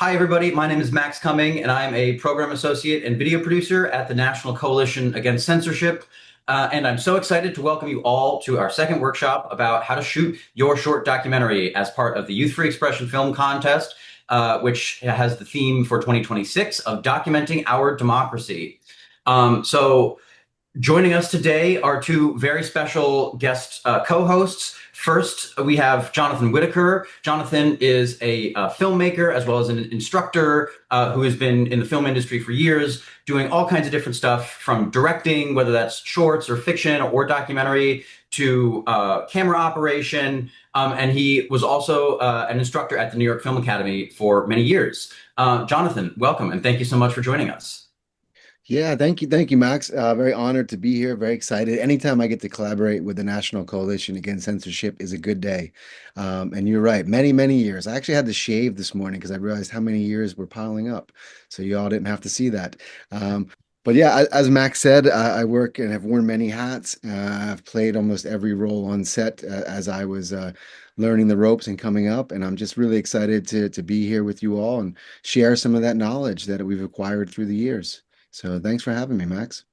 Hi, everybody. My name is Max Cumming, and I'm a program associate and video producer at the National Coalition Against Censorship. And I'm so excited to welcome you all to our second workshop about how to shoot your short documentary as part of the Youth Free Expression Film Contest, which has the theme for 2026 of documenting our democracy. So joining us today are two very special guest co-hosts. First, we have Jonathan Whittaker. Jonathan is a filmmaker as well as an instructor who has been in the film industry for years, doing all kinds of different stuff from directing, whether that's shorts or fiction or documentary, to camera operation. And he was also an instructor at the New York Film Academy for many years. Jonathan, welcome, and thank you so much for joining us. Yeah, thank you, Max. Very honored to be here. Very excited. Anytime I get to collaborate with the National Coalition Against Censorship is a good day. And you're right, many years. I actually had to shave this morning because I realized how many years were piling up. So you all didn't have to see that. But yeah, as Max said, I work and have worn many hats. I've played almost every role on set as I was learning the ropes and coming up. And I'm just really excited to be here with you all and share some of that knowledge that we've acquired through the years. So thanks for having me, Max.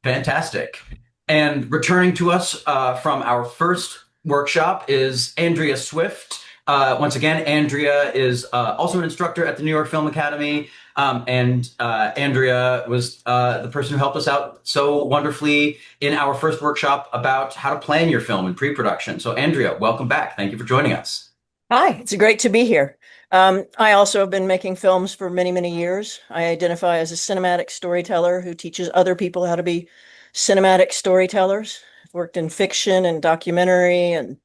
Fantastic. And returning to us from our first workshop is Andrea Swift. Once again, Andrea is also an instructor at the New York Film Academy. And Andrea was the person who helped us out so wonderfully in our first workshop about how to plan your film in pre-production. So Andrea, welcome back. Thank you for joining us. Hi, it's great to be here. I also have been making films for many years. I identify as a cinematic storyteller who teaches other people how to be cinematic storytellers. I've worked in fiction and documentary and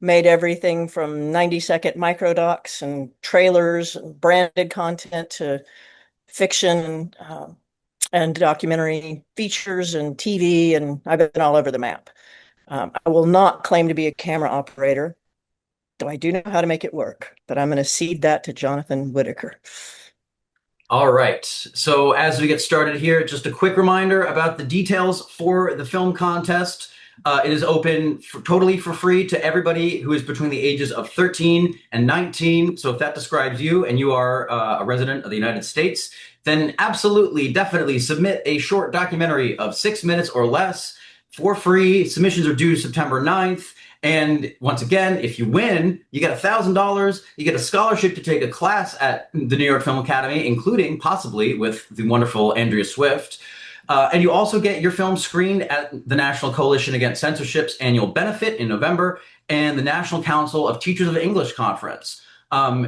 made everything from 90-second microdocs and trailers and branded content to fiction and documentary features and TV, and I've been all over the map. I will not claim to be a camera operator, though I do know how to make it work, but I'm going to cede that to Jonathan Whittaker. All right. So as we get started here, just a quick reminder about the details for the film contest. It is open totally for free to everybody who is between the ages of 13 and 19. So if that describes you and you are a resident of the United States, then absolutely, definitely submit a short documentary of 6 minutes or less for free. Submissions are due September 9th. And once again, if you win, you get $1,000. You get a scholarship to take a class at the New York Film Academy, including possibly with the wonderful Andrea Swift. And you also get your film screened at the National Coalition Against Censorship's annual benefit in November and the National Council of Teachers of English Conference.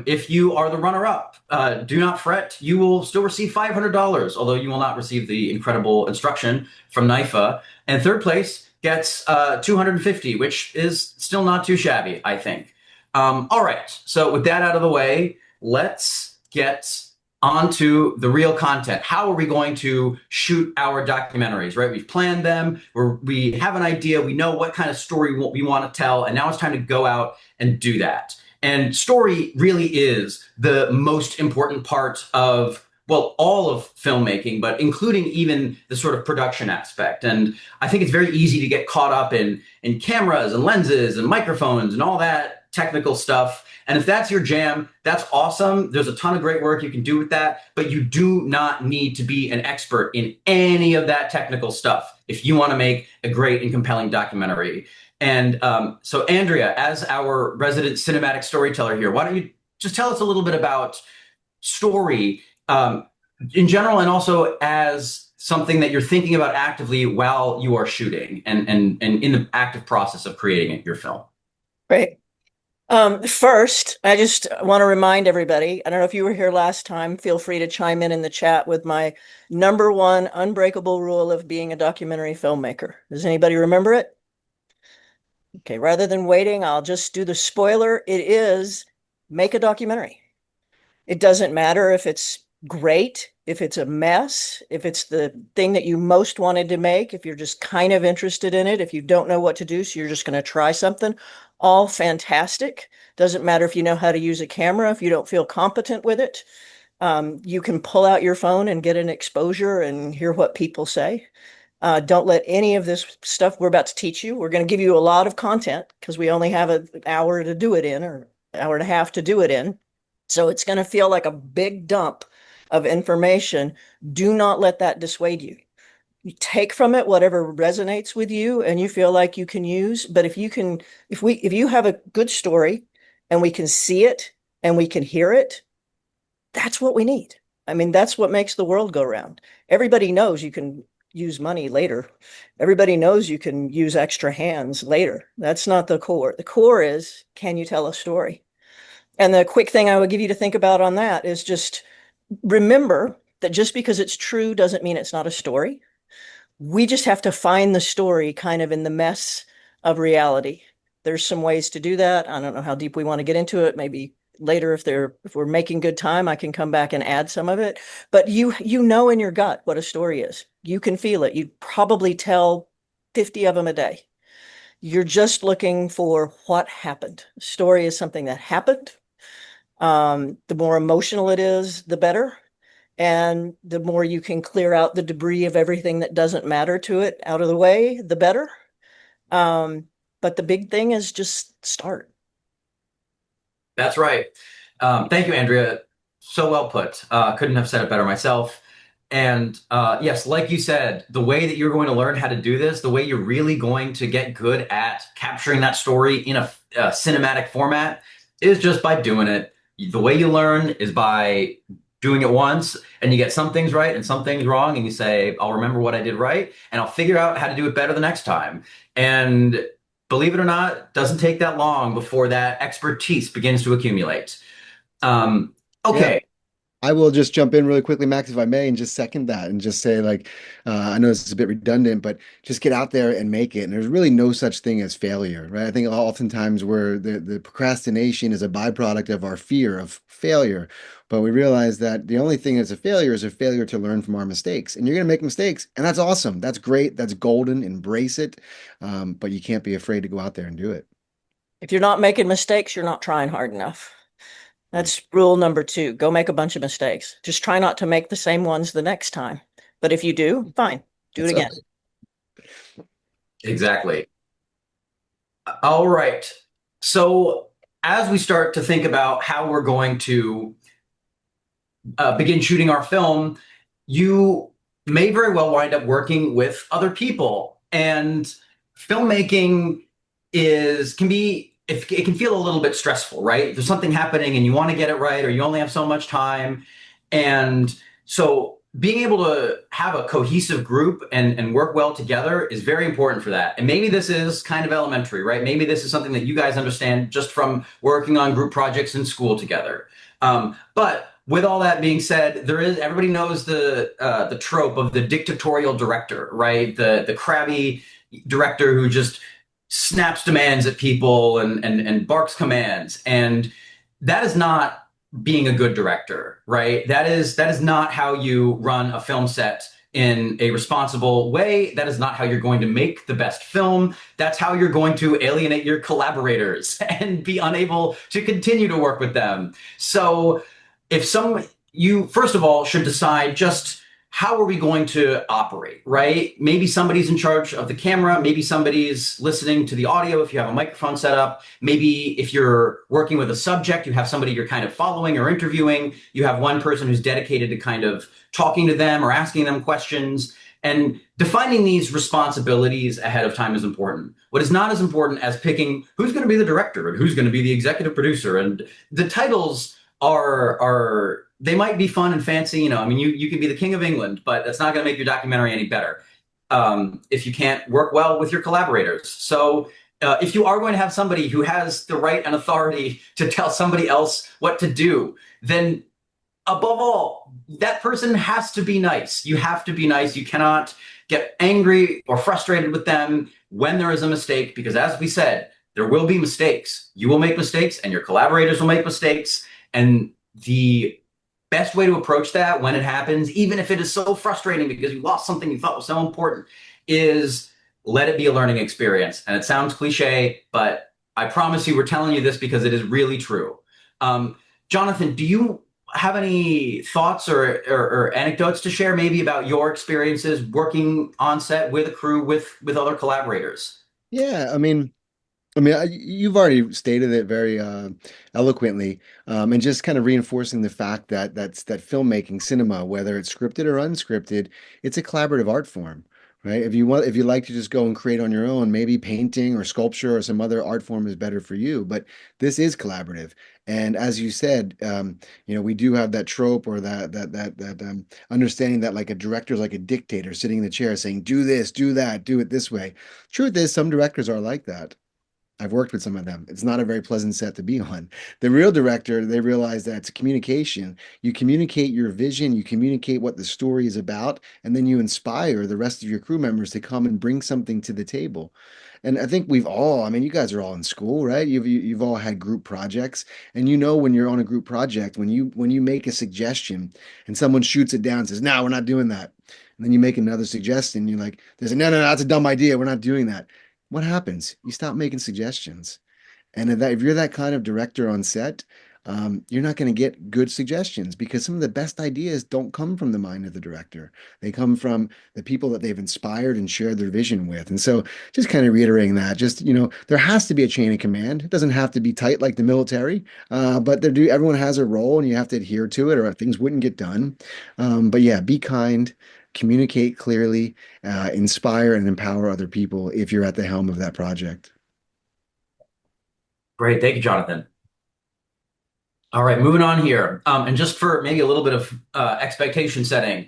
If you are the runner-up, do not fret. You will still receive $500, although you will not receive the incredible instruction from NYFA. And third place gets 250, which is still not too shabby, I think. All right, so with that out of the way, let's get onto the real content. How are we going to shoot our documentaries, right? We've planned them, we have an idea, we know what kind of story we want to tell, and now it's time to go out and do that. And story really is the most important part of, well, all of filmmaking, but including even the sort of production aspect. And I think it's very easy to get caught up in cameras and lenses and microphones and all that technical stuff. And if that's your jam, that's awesome. There's a ton of great work you can do with that, but you do not need to be an expert in any of that technical stuff if you want to make a great and compelling documentary. And so Andrea, as our resident cinematic storyteller here, why don't you just tell us a little bit about story in general, and also as something that you're thinking about actively while you are shooting and in the active process of creating your film. Great. First, I just want to remind everybody, I don't know if you were here last time, feel free to chime in the chat with my number one unbreakable rule of being a documentary filmmaker. Does anybody remember it? Okay, rather than waiting, I'll just do the spoiler. It is make a documentary. It doesn't matter if it's great, if it's a mess, if it's the thing that you most wanted to make, if you're just kind of interested in it, if you don't know what to do, so you're just going to try something, all fantastic. Doesn't matter if you know how to use a camera, if you don't feel competent with it. You can pull out your phone and get an exposure and hear what people say. Don't let any of this stuff we're about to teach you. We're going to give you a lot of content because we only have an hour to do it in, or hour and a half to do it in. So it's going to feel like a big dump of information. Do not let that dissuade you. You take from it whatever resonates with you and you feel like you can use. But if you have a good story and we can see it and we can hear it, that's what we need. I mean, that's what makes the world go round. Everybody knows you can use money later. Everybody knows you can use extra hands later. That's not the core. The core is, can you tell a story? And the quick thing I would give you to think about on that is just remember that just because it's true doesn't mean it's not a story. We just have to find the story kind of in the mess of reality. There's some ways to do that. I don't know how deep we want to get into it. Maybe later, if we're making good time, I can come back and add some of it. But you know in your gut what a story is. You can feel it. You probably tell 50 of them a day. You're just looking for what happened. Story is something that happened. The more emotional it is, the better. And the more you can clear out the debris of everything that doesn't matter to it out of the way, the better. But the big thing is just start. That's right. Thank you, Andrea. So well put. Couldn't have said it better myself. And yes, like you said, the way that you're going to learn how to do this, the way you're really going to get good at capturing that story in a cinematic format is just by doing it. The way you learn is by doing it once, and you get some things right and some things wrong, and you say, I'll remember what I did right, and I'll figure out how to do it better the next time. And believe it or not, it doesn't take that long before that expertise begins to accumulate. Yeah. Okay. I will just jump in really quickly, Max, if I may, and just second that and just say, like, I know this is a bit redundant, but just get out there and make it. And there's really no such thing as failure, right? I think oftentimes the procrastination is a byproduct of our fear of failure. But we realize that the only thing that's a failure is a failure to learn from our mistakes. And you're going to make mistakes, and that's awesome. That's great. That's golden. Embrace it. But you can't be afraid to go out there and do it. If you're not making mistakes, you're not trying hard enough. That's rule number 2. Go make a bunch of mistakes. Just try not to make the same ones the next time. But if you do, fine, do it That's again. Exactly. All right. So as we start to think about how we're going to begin shooting our film, you may very well wind up working with other people. And filmmaking can be, if it can feel a little bit stressful, right? There's something happening and you want to get it right, or you only have so much time. And so being able to have a cohesive group and work well together is very important for that. And maybe this is kind of elementary, right? Maybe this is something that you guys understand just from working on group projects in school together. But with all that being said, everybody knows the trope of the dictatorial director, right? The crabby director who just snaps demands at people and barks commands. And that is not being a good director, right? That is not how you run a film set in a responsible way. That is not how you're going to make the best film. That's how you're going to alienate your collaborators and be unable to continue to work with them. So you first of all should decide just how are we going to operate, right? Maybe somebody's in charge of the camera. Maybe somebody's listening to the audio if you have a microphone set up. Maybe if you're working with a subject, you have somebody you're kind of following or interviewing. You have one person who's dedicated to kind of talking to them or asking them questions. And defining these responsibilities ahead of time is important. What is not as important as picking who's going to be the director and who's going to be the executive producer. And the titles they might be fun and fancy, I mean, you can be the king of England, but that's not going to make your documentary any better if you can't work well with your collaborators. So if you are going to have somebody who has the right and authority to tell somebody else what to do, then above all, that person has to be nice. You have to be nice. You cannot get angry or frustrated with them when there is a mistake, because as we said, there will be mistakes. You will make mistakes and your collaborators will make mistakes. And the best way to approach that when it happens, even if it is so frustrating because you lost something you thought was so important, is let it be a learning experience. And it sounds cliche, but I promise you we're telling you this because it is really true. Jonathan, do you have any thoughts or anecdotes to share maybe about your experiences working on set with a crew with other collaborators? Yeah, I mean, I mean, you've already stated it very eloquently, and just kind of reinforcing the fact that that filmmaking, cinema, whether it's scripted or unscripted, it's a collaborative art form, right? If you like to just go and create on your own, maybe painting or sculpture or some other art form is better for you. But this is collaborative, and as you said, we do have that trope or that understanding that like a director is like a dictator sitting in the chair saying, "Do this, do that, do it this way." Truth is, some directors are like that. I've worked with some of them. It's not a very pleasant set to be on. The real director, they realize that it's communication. You communicate your vision, you communicate what the story is about, and then you inspire the rest of your crew members to come and bring something to the table. And I think I mean, you guys are all in school, right? You've all had group projects, and you know when you're on a group project, when you make a suggestion and someone shoots it down and says, "No, we're not doing that." And then you make another suggestion, you're like, "There's a no, no, no, that's a dumb idea. We're not doing that." What happens? You stop making suggestions. And if you're that kind of director on set, you're not going to get good suggestions because some of the best ideas don't come from the mind of the director. They come from the people that they've inspired and shared their vision with. And so just kind of reiterating that, just, there has to be a chain of command. It doesn't have to be tight like the military, but everyone has a role and you have to adhere to it or things wouldn't get done. But yeah, be kind, communicate clearly, inspire and empower other people if you're at the helm of that project. Great. Thank you, Jonathan. All right, moving on here. And just for maybe a little bit of expectation setting,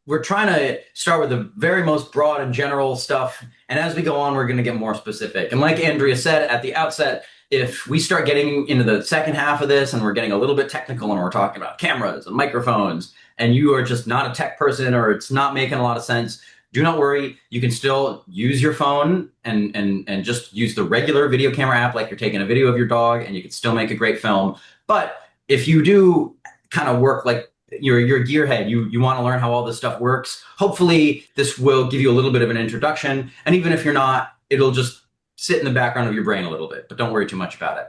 we're trying to start with the very most broad and general stuff. And as we go on, we're going to get more specific. And like Andrea said at the outset, if we start getting into the second half of this and we're getting a little bit technical and we're talking about cameras and microphones, and you are just not a tech person or it's not making a lot of sense, do not worry. You can still use your phone and just use the regular video camera app like you're taking a video of your dog, and you can still make a great film. But if you do kind of work like you're a gearhead, you want to learn how all this stuff works, hopefully this will give you a little bit of an introduction. And even if you're not, it'll just sit in the background of your brain a little bit, but don't worry too much about it.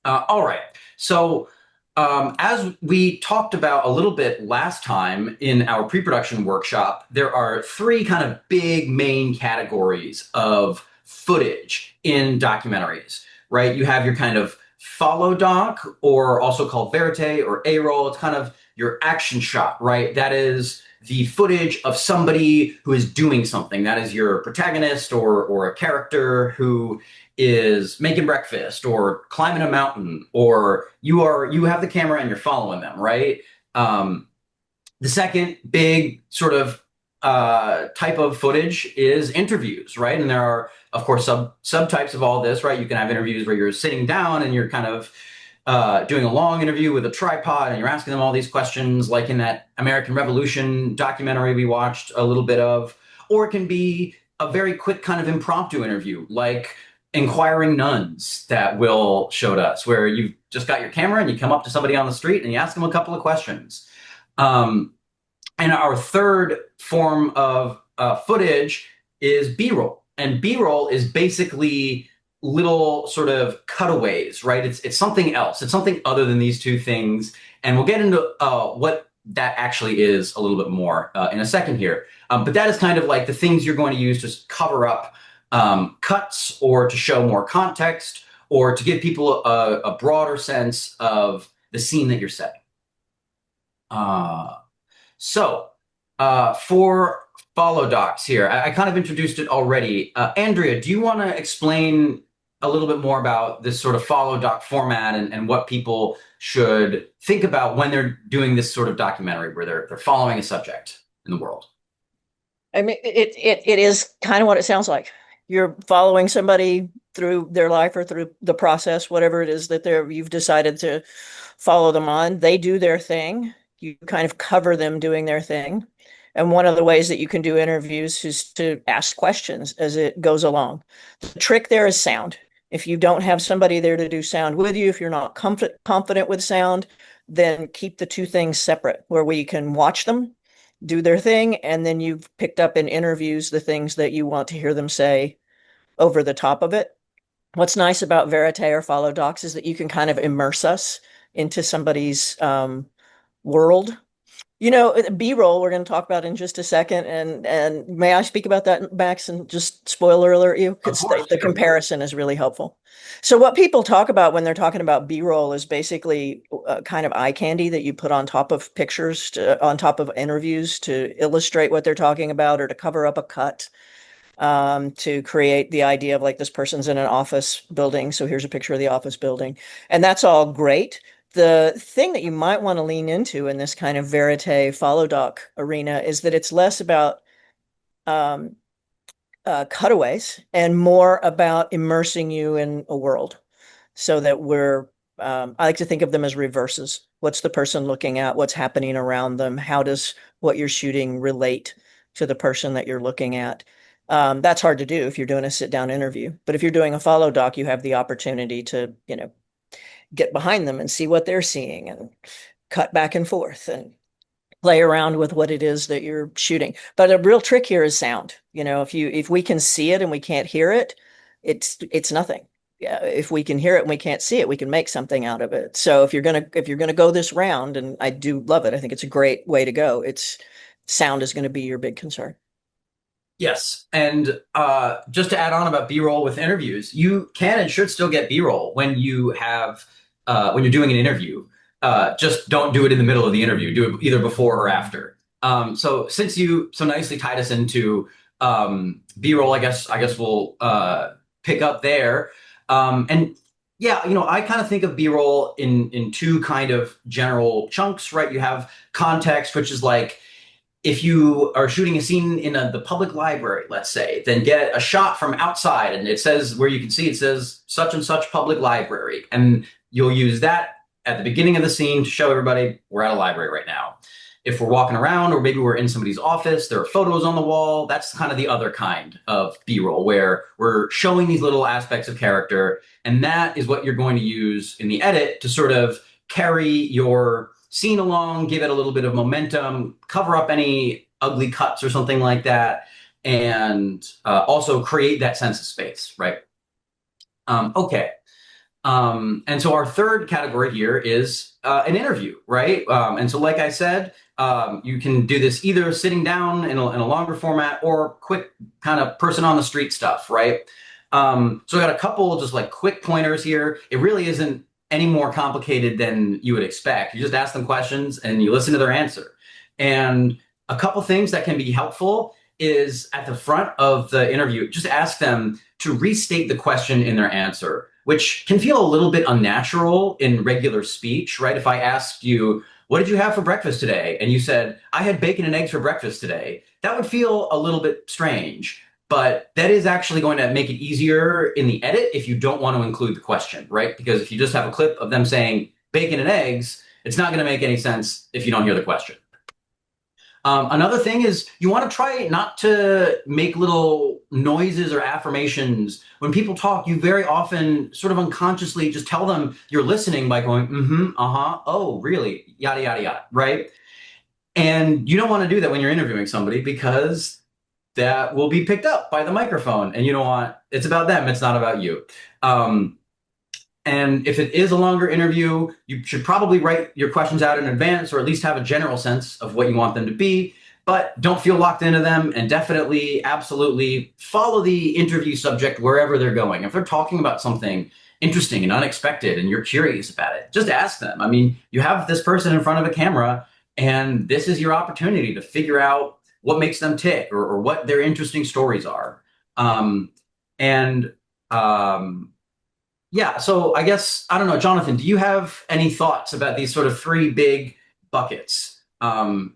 All right. So as we talked about a little bit last time in our pre-production workshop, there are three kind of big main categories of footage in documentaries, right? You have your kind of follow doc, or also called verite or A-roll. It's kind of your action shot, right? That is the footage of somebody who is doing something. That is your protagonist or a character who is making breakfast or climbing a mountain, or you have the camera and you're following them, right? The second big sort of type of footage is interviews, right? And there are, of course, subtypes of all this, right? You can have interviews where you're sitting down and you're kind of doing a long interview with a tripod and you're asking them all these questions, like in that American Revolution documentary we watched a little bit of. Or it can be a very quick kind of impromptu interview, like Inquiring Nuns that Will showed us, where you've just got your camera and you come up to somebody on the street and you ask them a couple of questions. And our third form of footage is B-roll. And B-roll is basically little sort of cutaways, right? It's something else. It's something other than these two things. And we'll get into what that actually is a little bit more in a second here. But that is kind of like the things you're going to use to cover up cuts, or to show more context, or to give people a broader sense of the scene that you're setting. For follow docs here, I kind of introduced it already. Andrea, do you want to explain a little bit more about this sort of follow doc format and what people should think about when they're doing this sort of documentary where they're following a subject in the world? I mean, it is kind of what it sounds like. You're following somebody through their life or through the process, whatever it is that you've decided to follow them on. They do their thing. You kind of cover them doing their thing. And one of the ways that you can do interviews is to ask questions as it goes along. The trick there is sound. If you don't have somebody there to do sound with you, if you're not confident with sound, then keep the two things separate, where we can watch them do their thing, and then you've picked up in interviews the things that you want to hear them say over the top of it. What's nice about verite or follow docs is that you can kind of immerse us into somebody's world B-roll we're going to talk about in just a second, and may I speak about that, Max, and just spoiler alert you Of because course, the go for it. comparison is really helpful. So what people talk about when they're talking about B-roll is basically kind of eye candy that you put on top of pictures, on top of interviews to illustrate what they're talking about or to cover up a cut, to create the idea of like this person's in an office building, so here's a picture of the office building, and that's all great. The thing that you might want to lean into in this kind of verite follow doc arena is that it's less about um, cutaways and more about immersing you in a world so that I like to think of them as reverses. What's the person looking at? What's happening around them? How does what you're shooting relate to the person that you're looking at? That's hard to do if you're doing a sit down interview. But if you're doing a follow doc, you have the opportunity to, get behind them and see what they're seeing and cut back and forth and play around with what it is that you're shooting. But a real trick here is sound. If we can see it and we can't hear it, it's nothing. Yeah, if we can hear it and we can't see it, we can make something out of it. So if you're gonna go this round, and I do love it, I think it's a great way to go. It's sound is going to be your big concern. Yes, and just to add on about B-roll with interviews, you can and should still get B-roll when you're doing an interview. Just don't do it in the middle of the interview. Do it either before or after. So since you so nicely tied us into B-roll, I guess we'll pick up there. And yeah, I kind of think of B-roll in two kind of general chunks, right? You have context, which is like if you are shooting a scene in the public library, let's say, then get a shot from outside and it says where you can see it says such and such public library. And you'll use that at the beginning of the scene to show everybody we're at a library right now. If we're walking around or maybe we're in somebody's office, there are photos on the wall. That's kind of the other kind of B-roll where we're showing these little aspects of character. And that is what you're going to use in the edit to sort of carry your scene along, give it a little bit of momentum, cover up any ugly cuts or something like that, and also create that sense of space, right? Okay. And so our third category here is an interview, right? And so, like I said, you can do this either sitting down in a longer format or quick kind of person on the street stuff, right? So I got a couple just like quick pointers here. It really isn't any more complicated than you would expect. You just ask them questions and you listen to their answer. And a couple things that can be helpful is at the front of the interview, just ask them to restate the question in their answer, which can feel a little bit unnatural in regular speech, right? If I asked you, what did you have for breakfast today? And you said, I had bacon and eggs for breakfast today. That would feel a little bit strange. But that is actually going to make it easier in the edit if you don't want to include the question, right? Because if you just have a clip of them saying bacon and eggs, it's not going to make any sense if you don't hear the question. Another thing is you want to try not to make little noises or affirmations. When people talk, you very often sort of unconsciously just tell them you're listening by going, mm-hmm, uh-huh, oh, really, yada, yada, yada, right? And you don't want to do that when you're interviewing somebody because that will be picked up by the microphone and you don't want, it's about them, it's not about you. And if it is a longer interview, you should probably write your questions out in advance or at least have a general sense of what you want them to be, but don't feel locked into them and definitely, absolutely follow the interview subject wherever they're going. If they're talking about something interesting and unexpected and you're curious about it, just ask them. I mean, you have this person in front of a camera and this is your opportunity to figure out what makes them tick or what their interesting stories are. And yeah, so I guess, I don't know, Jonathan, do you have any thoughts about these sort of three big buckets? No,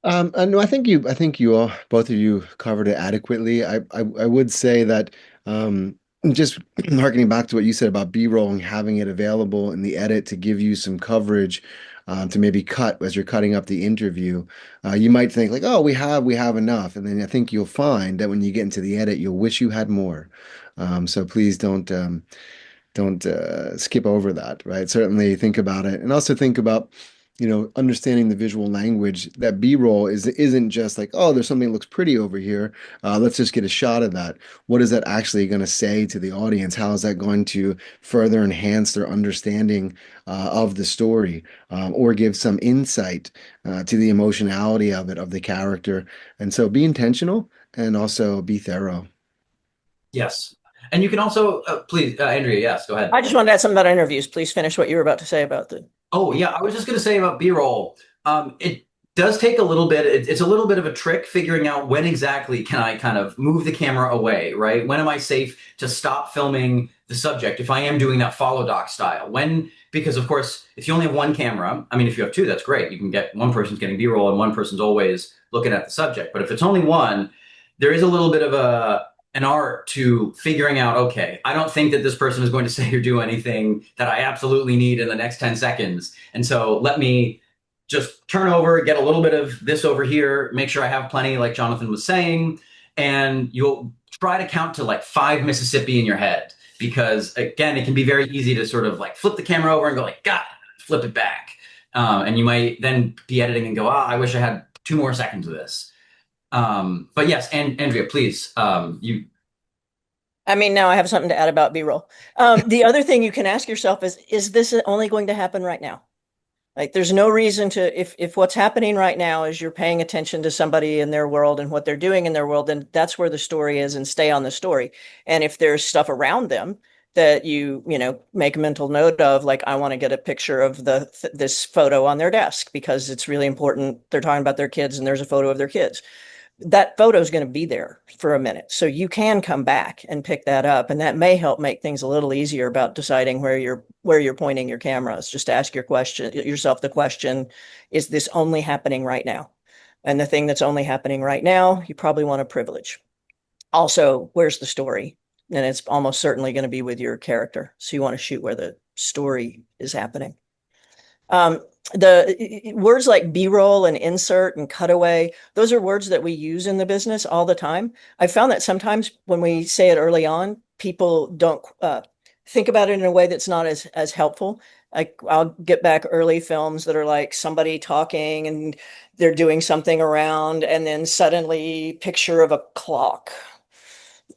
I think you all, both of you covered it adequately. I would say that just harkening back to what you said about B-roll and having it available in the edit to give you some coverage to maybe cut as you're cutting up the interview. You might think like, oh, we have enough, and then I think you'll find that when you get into the edit, you'll wish you had more. So please don't skip over that, right? Certainly think about it, and also think about understanding the visual language, that B-roll isn't just like, oh, there's something that looks pretty over here. Let's just get a shot of that. What is that actually going to say to the audience? How is that going to further enhance their understanding of the story, or give some insight to the emotionality of it, of the character? And so be intentional and also be thorough. Yes. And you can also, please, Andrea, yes, go ahead. I just wanted to add something about interviews. Please finish what you were about to say about the. Oh, yeah, I was just going to say about B-roll. It does take a little bit, it's a little bit of a trick figuring out when exactly can I kind of move the camera away, right? When am I safe to stop filming the subject if I am doing that follow doc style? Because of course, if you only have one camera, I mean, if you have two, that's great. You can get one person's getting B-roll and one person's always looking at the subject. But if it's only one, there is a little bit of an art to figuring out, okay, I don't think that this person is going to say or do anything that I absolutely need in the next 10 seconds. And so let me just turn over, get a little bit of this over here, make sure I have plenty, like Jonathan was saying, and you'll try to count to like 5 Mississippi in your head. Because again, it can be very easy to sort of like flip the camera over and go like, God, flip it back. And you might then be editing and go, I wish I had 2 more seconds of this. But yes, and Andrea, please, you. I mean, now I have something to add about B-roll. The other thing you can ask yourself is this only going to happen right now? Like, there's no reason to, if what's happening right now is you're paying attention to somebody in their world and what they're doing in their world, then that's where the story is, and stay on the story. And if there's stuff around them that make a mental note of, like, I want to get a picture of this photo on their desk because it's really important. They're talking about their kids and there's a photo of their kids. That photo is going to be there for a minute. So you can come back and pick that up. And that may help make things a little easier about deciding where you're pointing your cameras. Just ask yourself the question, is this only happening right now? And the thing that's only happening right now, you probably want to privilege. Also, where's the story? And it's almost certainly going to be with your character. So you want to shoot where the story is happening. The words like B-roll and insert and cutaway, those are words that we use in the business all the time. I found that sometimes when we say it early on, people don't think about it in a way that's not as helpful. Like, I'll get back early films that are like somebody talking and they're doing something around, and then suddenly picture of a clock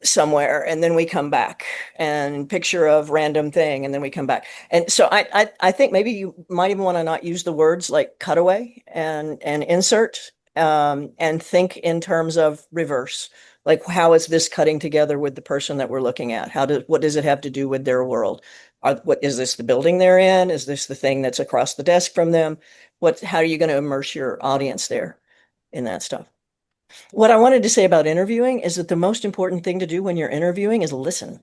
somewhere, and then we come back, and picture of random thing, and then we come back. And so I think maybe you might even want to not use the words like cutaway and insert, and think in terms of reverse. Like, how is this cutting together with the person that we're looking at? What does it have to do with their world? What is this, the building they're in? Is this the thing that's across the desk from them? How are you going to immerse your audience there in that stuff? What I wanted to say about interviewing is that the most important thing to do when you're interviewing is listen.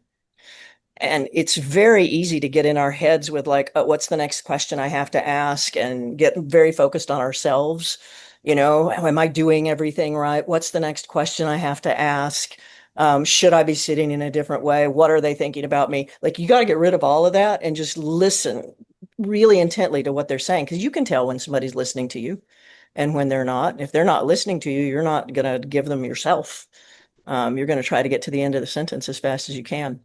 And it's very easy to get in our heads with like, oh, what's the next question I have to ask, and get very focused on ourselves. Am I doing everything right? What's the next question I have to ask? Should I be sitting in a different way? What are they thinking about me? Like, you got to get rid of all of that and just listen really intently to what they're saying, because you can tell when somebody's listening to you and when they're not. If they're not listening to you, you're not going to give them yourself. You're going to try to get to the end of the sentence as fast as you can.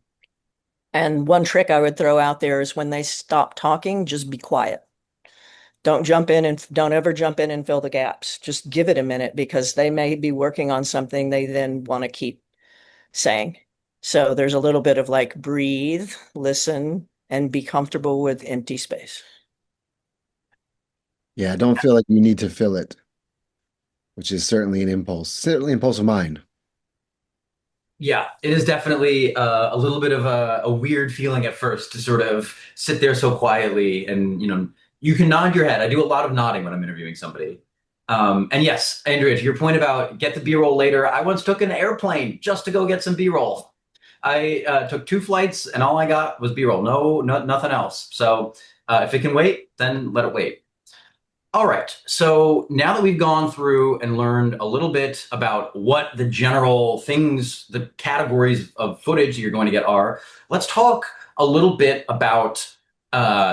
And one trick I would throw out there is when they stop talking, just be quiet. Don't ever jump in and fill the gaps. Just give it a minute, because they may be working on something they then want to keep saying. So there's a little bit of like, breathe, listen, and be comfortable with empty space. Yeah, don't feel like you need to fill it, which is certainly certainly an impulse of mine. Yeah, it is definitely a little bit of a weird feeling at first to sort of sit there so quietly, and you can nod your head. I do a lot of nodding when I'm interviewing somebody. And yes, Andrea, to your point about get the B-roll later, I once took an airplane just to go get some B-roll. I took 2 flights and all I got was B-roll, nothing else. So if it can wait, then let it wait. All right, so now that we've gone through and learned a little bit about what the general things, the categories of footage you're going to get are, let's talk a little bit about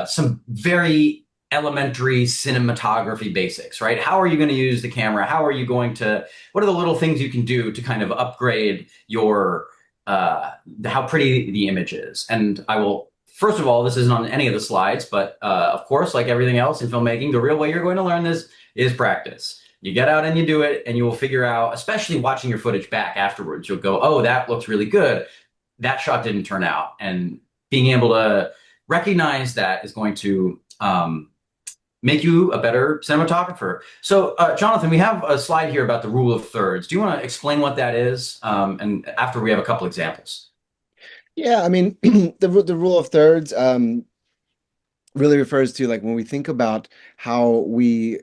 some very elementary cinematography basics, right? How are you going to use the camera? What are the little things you can do to kind of upgrade your, how pretty the image is? And I will first of all, this isn't on any of the slides, but of course, like everything else in filmmaking, the real way you're going to learn this is practice. You get out and you do it, and you will figure out, especially watching your footage back afterwards, you'll go, oh, that looks really good. That shot didn't turn out. And being able to recognize that is going to make you a better cinematographer. So, Jonathan, we have a slide here about the rule of thirds. Do you want to explain what that is? And after we have a couple examples. Yeah, I mean, the rule of thirds really refers to like when we think about how we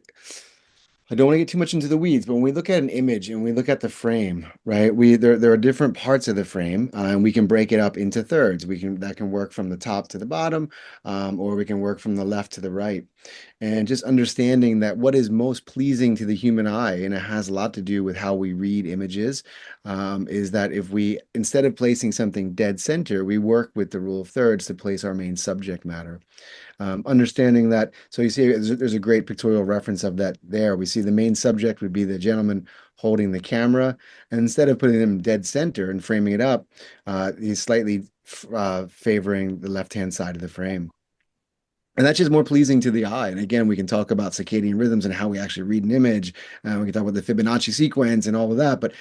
I don't want to get too much into the weeds, but when we look at an image and we look at the frame, right? There are different parts of the frame, and we can break it up into thirds. That can work from the top to the bottom, or we can work from the left to the right. And just understanding that what is most pleasing to the human eye, and it has a lot to do with how we read images, is that if we, instead of placing something dead center, we work with the rule of thirds to place our main subject matter. Understanding that, so you see, there's a great pictorial reference of that there. We see the main subject would be the gentleman holding the camera, and instead of putting them dead center and framing it up, he's slightly favoring the left-hand side of the frame. And that's just more pleasing to the eye. And again, we can talk about circadian rhythms and how we actually read an image. We can talk about the Fibonacci sequence and all of that, but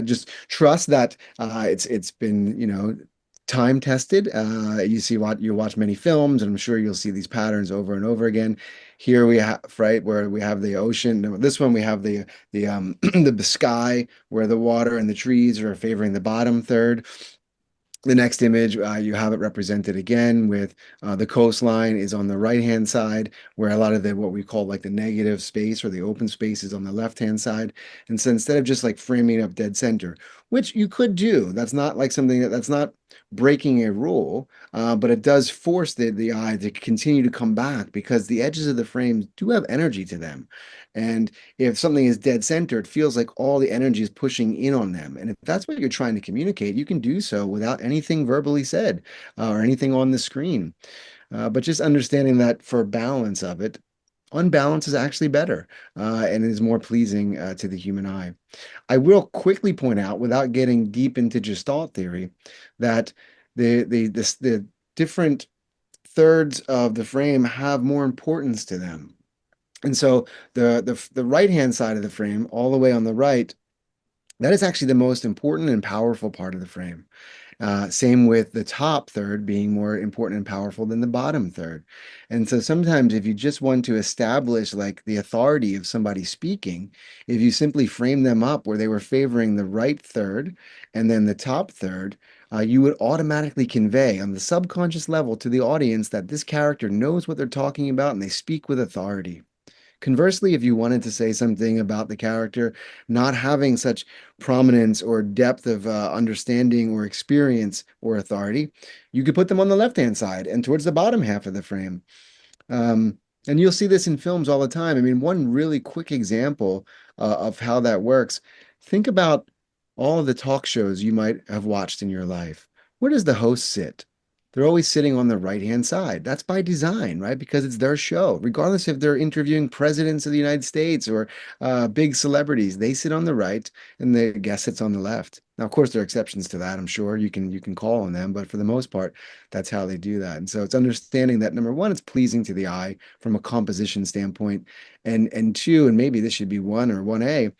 just trust that it's been, time tested. You watch many films, and I'm sure you'll see these patterns over and over again. Here we have, right, where we have the ocean. This one we have the the sky, where the water and the trees are favoring the bottom third. The next image, you have it represented again with the coastline is on the right-hand side, where a lot of what we call like the negative space or the open space is on the left-hand side. And so instead of just like framing up dead center, which you could do, that's not like something that's not breaking a rule, but it does force the eye to continue to come back because the edges of the frames do have energy to them. And if something is dead center, it feels like all the energy is pushing in on them. And if that's what you're trying to communicate, you can do so without anything verbally said or anything on the screen. But just understanding that for balance of it, unbalance is actually better and is more pleasing to the human eye. I will quickly point out, without getting deep into Gestalt theory, that the different thirds of the frame have more importance to them. And so the right-hand side of the frame, all the way on the right, that is actually the most important and powerful part of the frame. Same with the top third being more important and powerful than the bottom third. And so sometimes if you just want to establish like the authority of somebody speaking, if you simply frame them up where they were favoring the right third and then the top third, you would automatically convey on the subconscious level to the audience that this character knows what they're talking about and they speak with authority. Conversely, if you wanted to say something about the character not having such prominence or depth of understanding or experience or authority, you could put them on the left-hand side and towards the bottom half of the frame. And you'll see this in films all the time. I mean, one really quick example of how that works, think about all of the talk shows you might have watched in your life. Where does the host sit? They're always sitting on the right-hand side. That's by design, right? Because it's their show. Regardless if they're interviewing presidents of the United States or big celebrities, they sit on the right and the guest sits on the left. Now, of course, there are exceptions to that. I'm sure you can call on them, but for the most part, that's how they do that. And so it's understanding that number one, it's pleasing to the eye from a composition standpoint, and two, and maybe this should be one or 1A,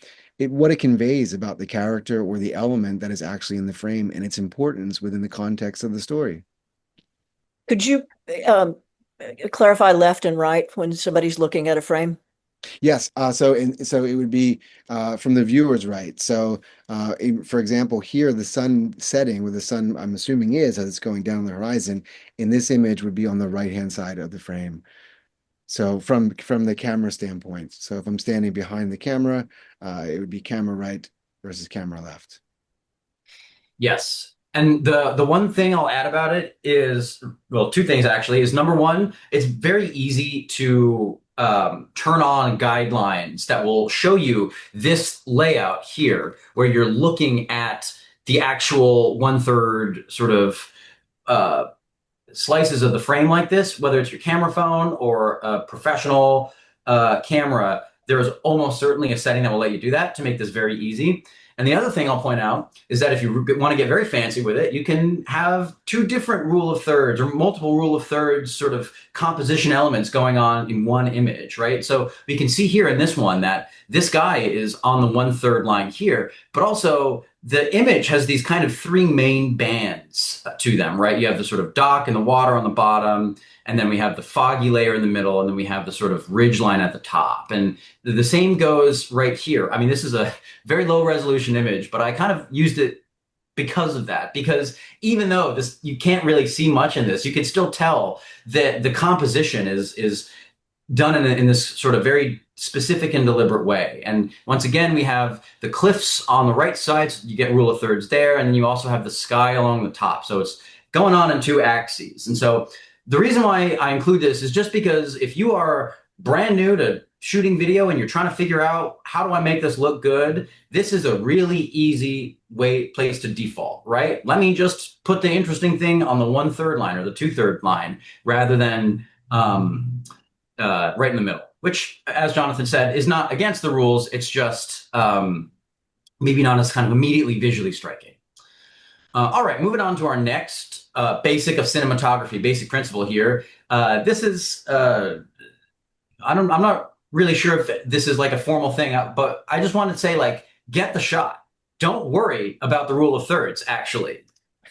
what it conveys about the character or the element that is actually in the frame and its importance within the context of the story. Could you clarify left and right when somebody's looking at a frame? Yes. So it would be from the viewer's right. So for example, here the sun setting, where the sun I'm assuming is as it's going down the horizon, in this image would be on the right-hand side of the frame. So from the camera standpoint. So if I'm standing behind the camera, it would be camera right versus camera left. Yes. And the one thing I'll add about it is, well, two things actually, is number one, it's very easy to turn on guidelines that will show you this layout here, where you're looking at the actual 1/3 sort of slices of the frame like this, whether it's your camera phone or a professional camera. There is almost certainly a setting that will let you do that to make this very easy. And the other thing I'll point out is that if you want to get very fancy with it, you can have two different rule of thirds or multiple rule of thirds sort of composition elements going on in one image, right? So we can see here in this one that this guy is on the 1/3 line here, but also the image has these kind of three main bands to them, right? You have the sort of dock and the water on the bottom, and then we have the foggy layer in the middle, and then we have the sort of ridge line at the top. And the same goes right here. I mean, this is a very low resolution image, but I kind of used it because of that. Because even though this, you can't really see much in this, you can still tell that the composition is done in this sort of very specific and deliberate way. And once again, we have the cliffs on the right side, so you get rule of thirds there, and then you also have the sky along the top. So it's going on in two axes. And so the reason why I include this is just because if you are brand new to shooting video and you're trying to figure out how do I make this look good, this is a really easy place to default, right? Let me just put the interesting thing on the 1/3 line or the 2/3 line rather than right in the middle, which, as Jonathan said, is not against the rules. It's just maybe not as kind of immediately visually striking. All right, moving on to our next basic of cinematography, basic principle here. This is, I'm not really sure if this is like a formal thing, but I just wanted to say, like, get the shot. Don't worry about the rule of thirds, actually.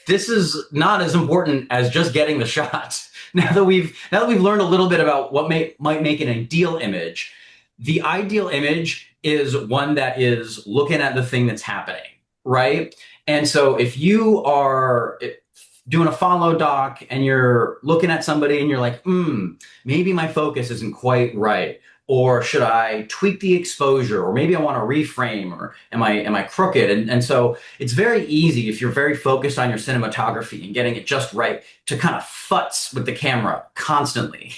This is not as important as just getting the shot. Now that we've learned a little bit about what might make an ideal image, the ideal image is one that is looking at the thing that's happening, right? And so if you are doing a follow doc and you're looking at somebody and you're like, maybe my focus isn't quite right, or should I tweak the exposure, or maybe I want to reframe, or am I crooked? And so it's very easy if you're very focused on your cinematography and getting it just right to kind of futz with the camera constantly.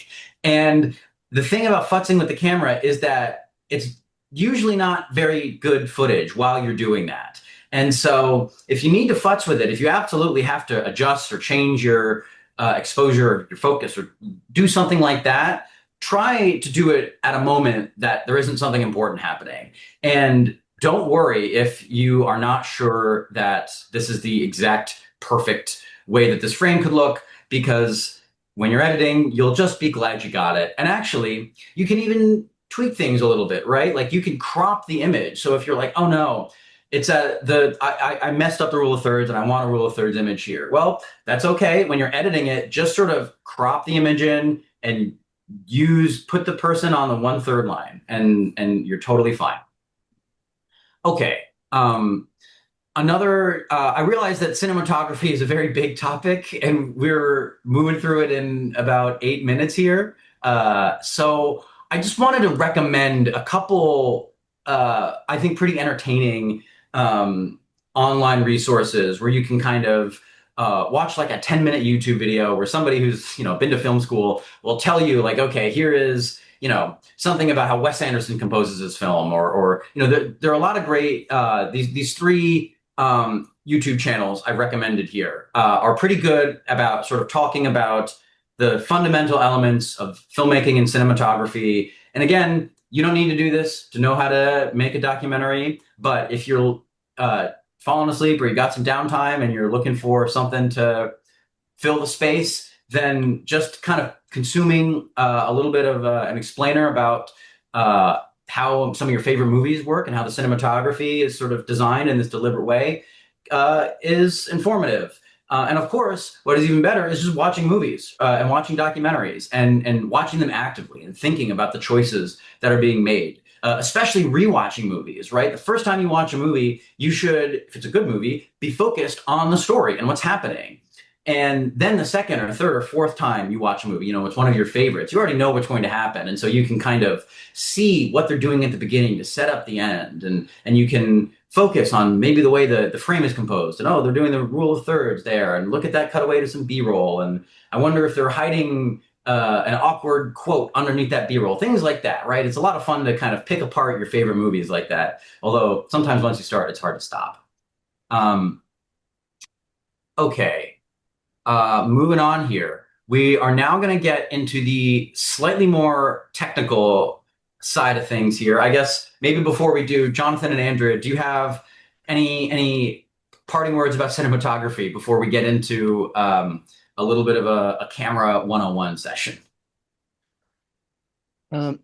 And the thing about futzing with the camera is that it's usually not very good footage while you're doing that. And so if you need to futz with it, if you absolutely have to adjust or change your exposure or your focus or do something like that, try to do it at a moment that there isn't something important happening. And don't worry if you are not sure that this is the exact perfect way that this frame could look, because when you're editing, you'll just be glad you got it. And actually, you can even tweak things a little bit, right? Like you can crop the image. So if you're like, oh no, it's I messed up the rule of thirds and I want a rule of thirds image here. Well, that's okay. When you're editing it, just sort of crop the image in and put the person on the 1/3 line, and you're totally fine. Okay. I realize that cinematography is a very big topic and we're moving through it in about 8 minutes here. So I just wanted to recommend a couple, I think, pretty entertaining online resources where you can kind of watch like a 10-minute YouTube video where somebody who's, been to film school will tell you like, okay, here is, something about how Wes Anderson composes his film, or there are a lot of great, these three YouTube channels I recommended here are pretty good about sort of talking about the fundamental elements of filmmaking and cinematography. And again, you don't need to do this to know how to make a documentary, but if you're falling asleep or you got some downtime and you're looking for something to fill the space, then just kind of consuming a little bit of an explainer about how some of your favorite movies work and how the cinematography is sort of designed in this deliberate way is informative. And of course, what is even better is just watching movies and watching documentaries and watching them actively and thinking about the choices that are being made. Especially rewatching movies, right? The first time you watch a movie, you should, if it's a good movie, be focused on the story and what's happening. And then the second or third or fourth time you watch a movie, it's one of your favorites, you already know what's going to happen. And so you can kind of see what they're doing at the beginning to set up the end. And you can focus on maybe the way the frame is composed. And, they're doing the rule of thirds there. And look at that cutaway to some B-roll. And I wonder if they're hiding an awkward quote underneath that B-roll, things like that, right? It's a lot of fun to kind of pick apart your favorite movies like that. Although sometimes once you start, it's hard to stop. Okay. Moving on here. We are now going to get into the slightly more technical side of things here. I guess maybe before we do, Jonathan and Andrea, do you have Any parting words about cinematography before we get into a little bit of a camera 101 session? Um,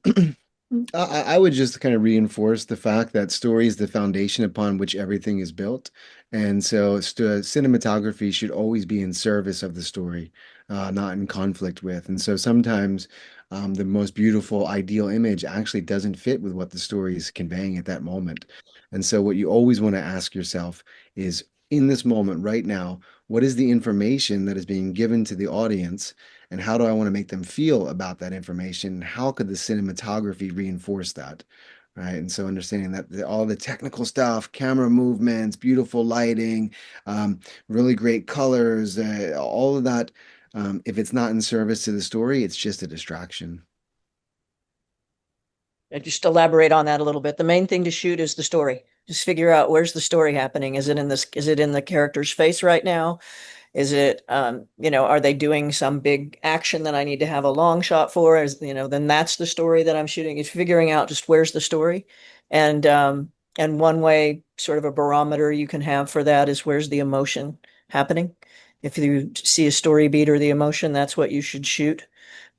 I would just kind of reinforce the fact that story is the foundation upon which everything is built. And so cinematography should always be in service of the story, not in conflict with. And so sometimes the most beautiful, ideal image actually doesn't fit with what the story is conveying at that moment. And so what you always want to ask yourself is, in this moment right now, what is the information that is being given to the audience? And how do I want to make them feel about that information? How could the cinematography reinforce that? Right. And so understanding that all the technical stuff, camera movements, beautiful lighting, really great colors, all of that, if it's not in service to the story, it's just a distraction. Just elaborate on that a little bit. The main thing to shoot is the story. Just figure out where's the story happening. Is it in this? Is it in the character's face right now? Is it, are they doing some big action that I need to have a long shot for? Then that's the story that I'm shooting. It's figuring out just where's the story, and one way, sort of a barometer you can have for that is where's the emotion happening. If you see a story beat or the emotion, that's what you should shoot.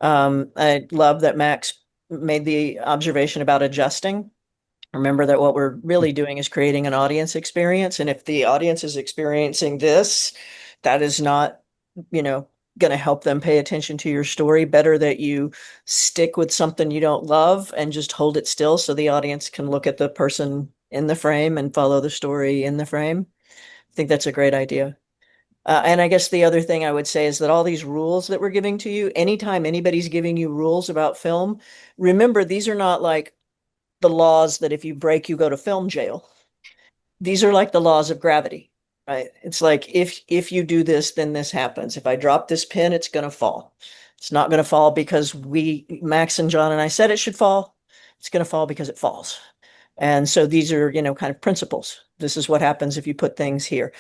I love that Max made the observation about adjusting. Remember that what we're really doing is creating an audience experience. And if the audience is experiencing this, that is not, you know, going to help them pay attention to your story. Better that you stick with something you don't love and just hold it still so the audience can look at the person in the frame and follow the story in the frame. I think that's a great idea. And I guess the other thing I would say is that all these rules that we're giving to you, anytime anybody's giving you rules about film, remember these are not like the laws that if you break, you go to film jail. These are like the laws of gravity, right? It's like if you do this, then this happens. If I drop this pin, it's going to fall. It's not going to fall because Max and John and I said it should fall. It's going to fall because it falls. And so these are, kind of principles. This is what happens if you put things here.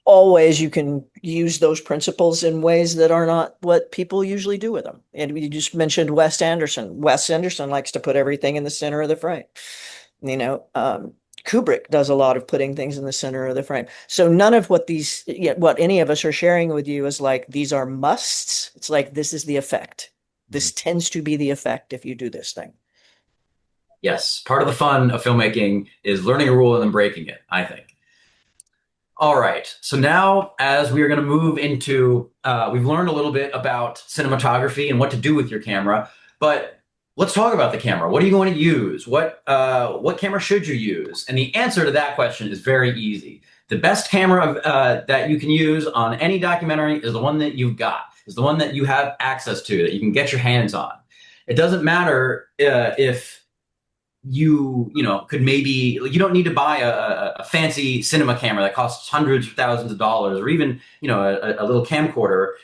Always you can use those principles in ways that are not what people usually do with them. And you just mentioned Wes Anderson. Wes Anderson likes to put everything in the center of the frame. You know, Kubrick does a lot of putting things in the center of the frame. So none of what any of us are sharing with you is like, these are musts. It's like, this is the effect. This tends to be the effect if you do this thing. Yes, part of the fun of filmmaking is learning a rule and then breaking it, I think. All right. So now, as we are going to move into, we've learned a little bit about cinematography and what to do with your camera, but let's talk about the camera. What are you going to use? What camera should you use? And the answer to that question is very easy. The best camera that you can use on any documentary is the one that you've got, is the one that you have access to, that you can get your hands on. It doesn't matter if could maybe, you don't need to buy a fancy cinema camera that costs hundreds of thousands of dollars, or even a little camcorder,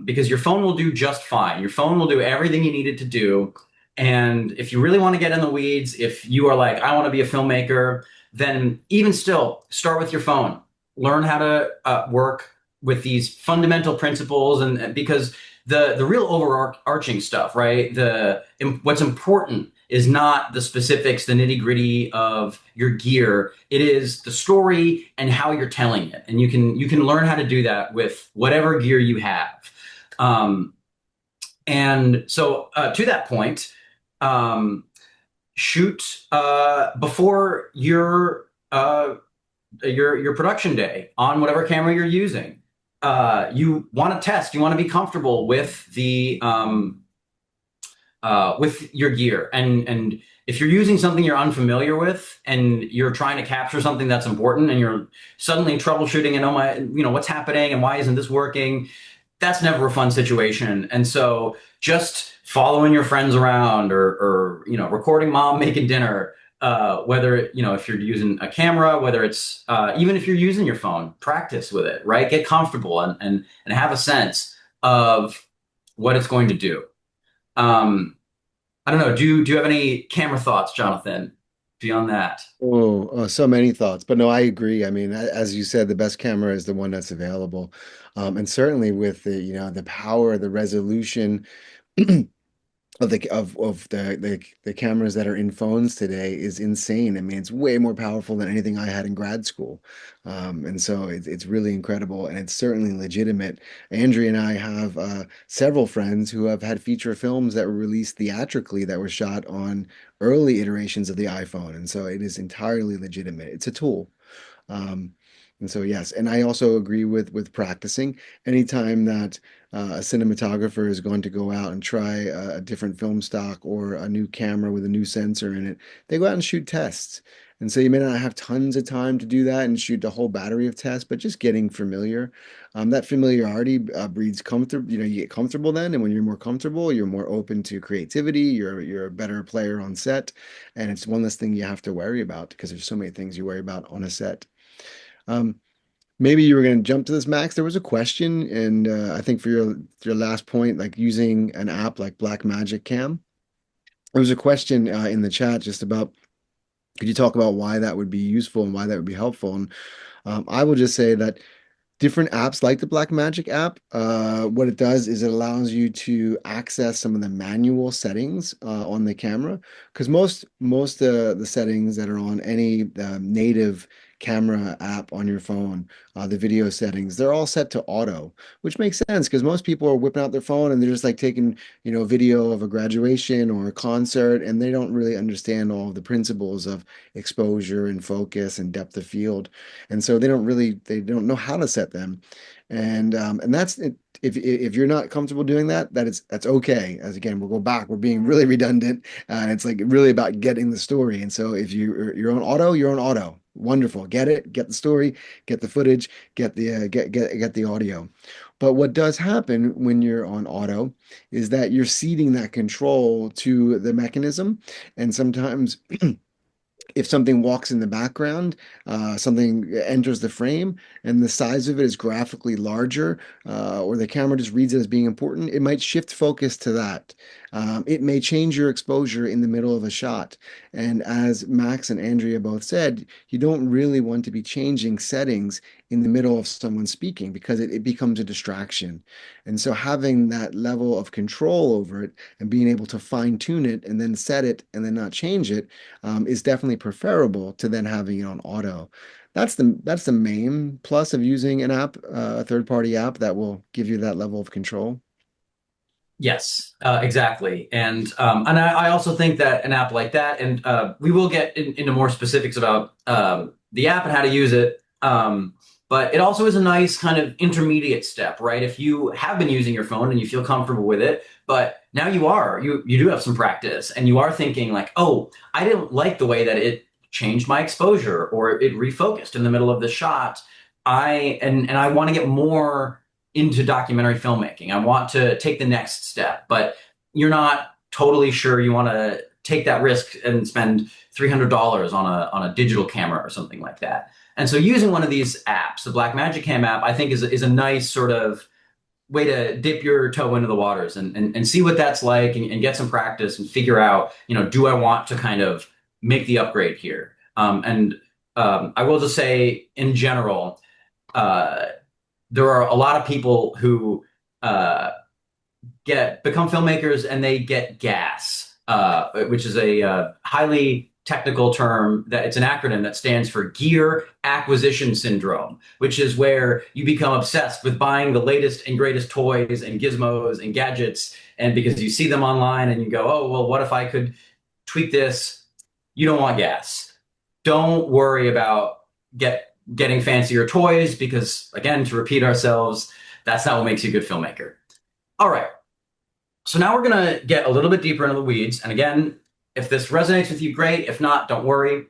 because your phone will do just fine. Your phone will do everything you need it to do. And if you really want to get in the weeds, if you are like, I want to be a filmmaker, then even still start with your phone. Learn how to work with these fundamental principles, and because the real overarching stuff, right? What's important is not the specifics, the nitty-gritty of your gear. It is the story and how you're telling it. And you can learn how to do that with whatever gear you have. And so to that point, shoot before your production day on whatever camera you're using. You want to test, you want to be comfortable with with your gear. And if you're using something you're unfamiliar with and you're trying to capture something that's important and you're suddenly troubleshooting and what's happening and why isn't this working, that's never a fun situation. And so just following your friends around or recording mom making dinner, whether if you're using a camera, whether it's even if you're using your phone, practice with it, right? Get comfortable and have a sense of what it's going to do. I don't know. Do you have any camera thoughts, Jonathan, beyond that? So many thoughts, but no, I agree. I mean, as you said, the best camera is the one that's available, and certainly with the power, the resolution, of the cameras that are in phones today is insane. I mean, it's way more powerful than anything I had in grad school. And so it's really incredible, and it's certainly legitimate. Andrea and I have several friends who have had feature films that were released theatrically that were shot on early iterations of the iPhone. And so it is entirely legitimate. It's a tool. Um, and so yes, and I also agree with practicing. Anytime that a cinematographer is going to go out and try a different film stock or a new camera with a new sensor in it, they go out and shoot tests. And so you may not have tons of time to do that and shoot a whole battery of tests, but just getting familiar. That familiarity breeds comfort. You know, you get comfortable then, and when you're more comfortable, you're more open to creativity. You're a better player on set, and it's one less thing you have to worry about because there's so many things you worry about on a set. Um, Maybe you were going to jump to this, Max. There was a question, and I think for your last point, like using an app like Blackmagic Cam, there was a question in the chat just about could you talk about why that would be useful and why that would be helpful? And I will just say that different apps like the Blackmagic app, what it does is it allows you to access some of the manual settings on the camera because most the settings that are on any native camera app on your phone, the video settings, they're all set to auto, which makes sense because most people are whipping out their phone and they're just like taking, video of a graduation or a concert, and they don't really understand all of the principles of exposure and focus and depth of field. And so they don't know how to set them. And that's it. If you're not comfortable doing that, that's okay. As again, we'll go back. We're being really redundant, and it's like really about getting the story. And so if you're on auto, you're on auto. Wonderful. Get it. Get the story. Get the footage. Get the audio. But what does happen when you're on auto is that you're ceding that control to the mechanism, and sometimes if something walks in the background, something enters the frame, and the size of it is graphically larger, or the camera just reads it as being important, it might shift focus to that. It may change your exposure in the middle of a shot. And as Max and Andrea both said, you don't really want to be changing settings in the middle of someone speaking because it becomes a distraction. And so having that level of control over it and being able to fine tune it and then set it and then not change it is definitely preferable to then having it on auto. That's the main plus of using an app, a third-party app that will give you that level of control. Yes, exactly. And I also think that an app like that, and we will get into more specifics about the app and how to use it. But it also is a nice kind of intermediate step, right? If you have been using your phone and you feel comfortable with it, but now you do have some practice and you are thinking like, oh, I didn't like the way that it changed my exposure or it refocused in the middle of the shot. And I want to get more into documentary filmmaking. I want to take the next step, but you're not totally sure you want to take that risk and spend $300 on a digital camera or something like that. And so using one of these apps, the Blackmagic Cam app, I think is a nice sort of way to dip your toe into the waters and see what that's like and get some practice and figure out, do I want to kind of make the upgrade here? And I will just say in general, uh, there are a lot of people who become filmmakers and they get gas, which is a highly technical term that it's an acronym that stands for gear acquisition syndrome, which is where you become obsessed with buying the latest and greatest toys and gizmos and gadgets. And because you see them online and you go, oh, well, what if I could tweak this? You don't want gas. Don't worry about getting fancier toys because, again, to repeat ourselves, that's not what makes you a good filmmaker. All right. So now we're going to get a little bit deeper into the weeds. And again, if this resonates with you, great. If not, don't worry.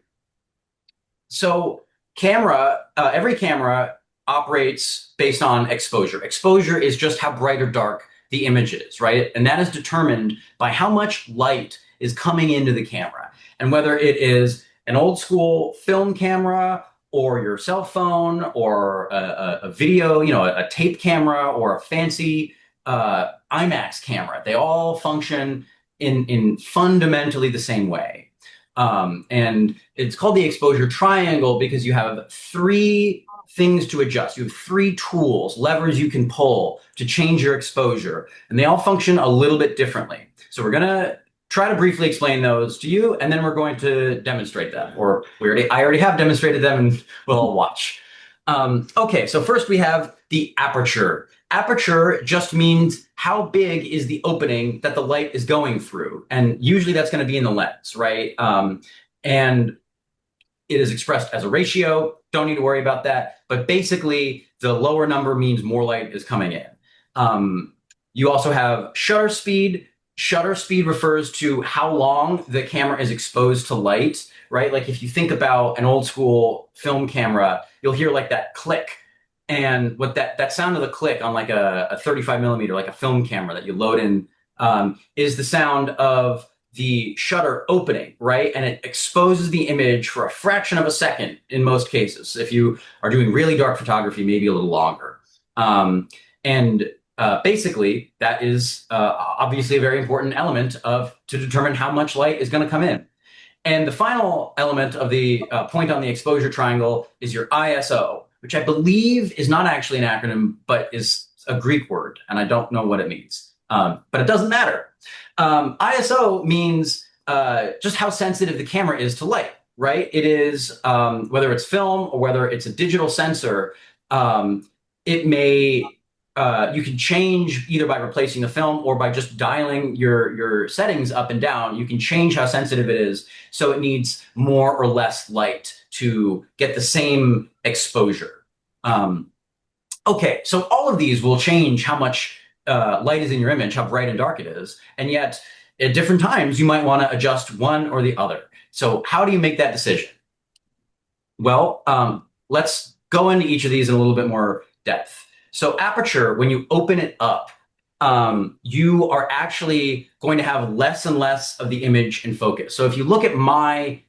So every camera operates based on exposure. Exposure is just how bright or dark the image is, right? And that is determined by how much light is coming into the camera. And whether it is an old school film camera or your cell phone or a video, a tape camera or a fancy IMAX camera, they all function in fundamentally the same way. And it's called the exposure triangle because you have three things to adjust. You have three tools, levers you can pull to change your exposure, and they all function a little bit differently. So we're going to try to briefly explain those to you, and then we're going to demonstrate them. Or I already have demonstrated them, and we'll all watch. Okay, so first we have the aperture. Aperture just means how big is the opening that the light is going through. And usually that's going to be in the lens, right? And it is expressed as a ratio. Don't need to worry about that. But basically, the lower number means more light is coming in. You also have shutter speed. Shutter speed refers to how long the camera is exposed to light, right? Like if you think about an old school film camera, you'll hear like that click. And what that sound of the click on like a 35 millimeter, like a film camera that you load in, is the sound of the shutter opening, right? And it exposes the image for a fraction of a second in most cases. If you are doing really dark photography, maybe a little longer. Basically, that is obviously a very important element to determine how much light is going to come in. And the final element of the point on the exposure triangle is your ISO, which I believe is not actually an acronym, but is a Greek word, and I don't know what it means. But it doesn't matter. ISO means just how sensitive the camera is to light, right? It is, whether it's film or whether it's a digital sensor, it may, you can change either by replacing the film or by just dialing your settings up and down. You can change how sensitive it is, so it needs more or less light to get the same exposure. Okay, so all of these will change how much light is in your image, how bright and dark it is, and yet at different times you might want to adjust one or the other. So how do you make that decision? Well, let's go into each of these in a little bit more depth. So aperture, when you open it up, you are actually going to have less and less of the image in focus. So if you look at my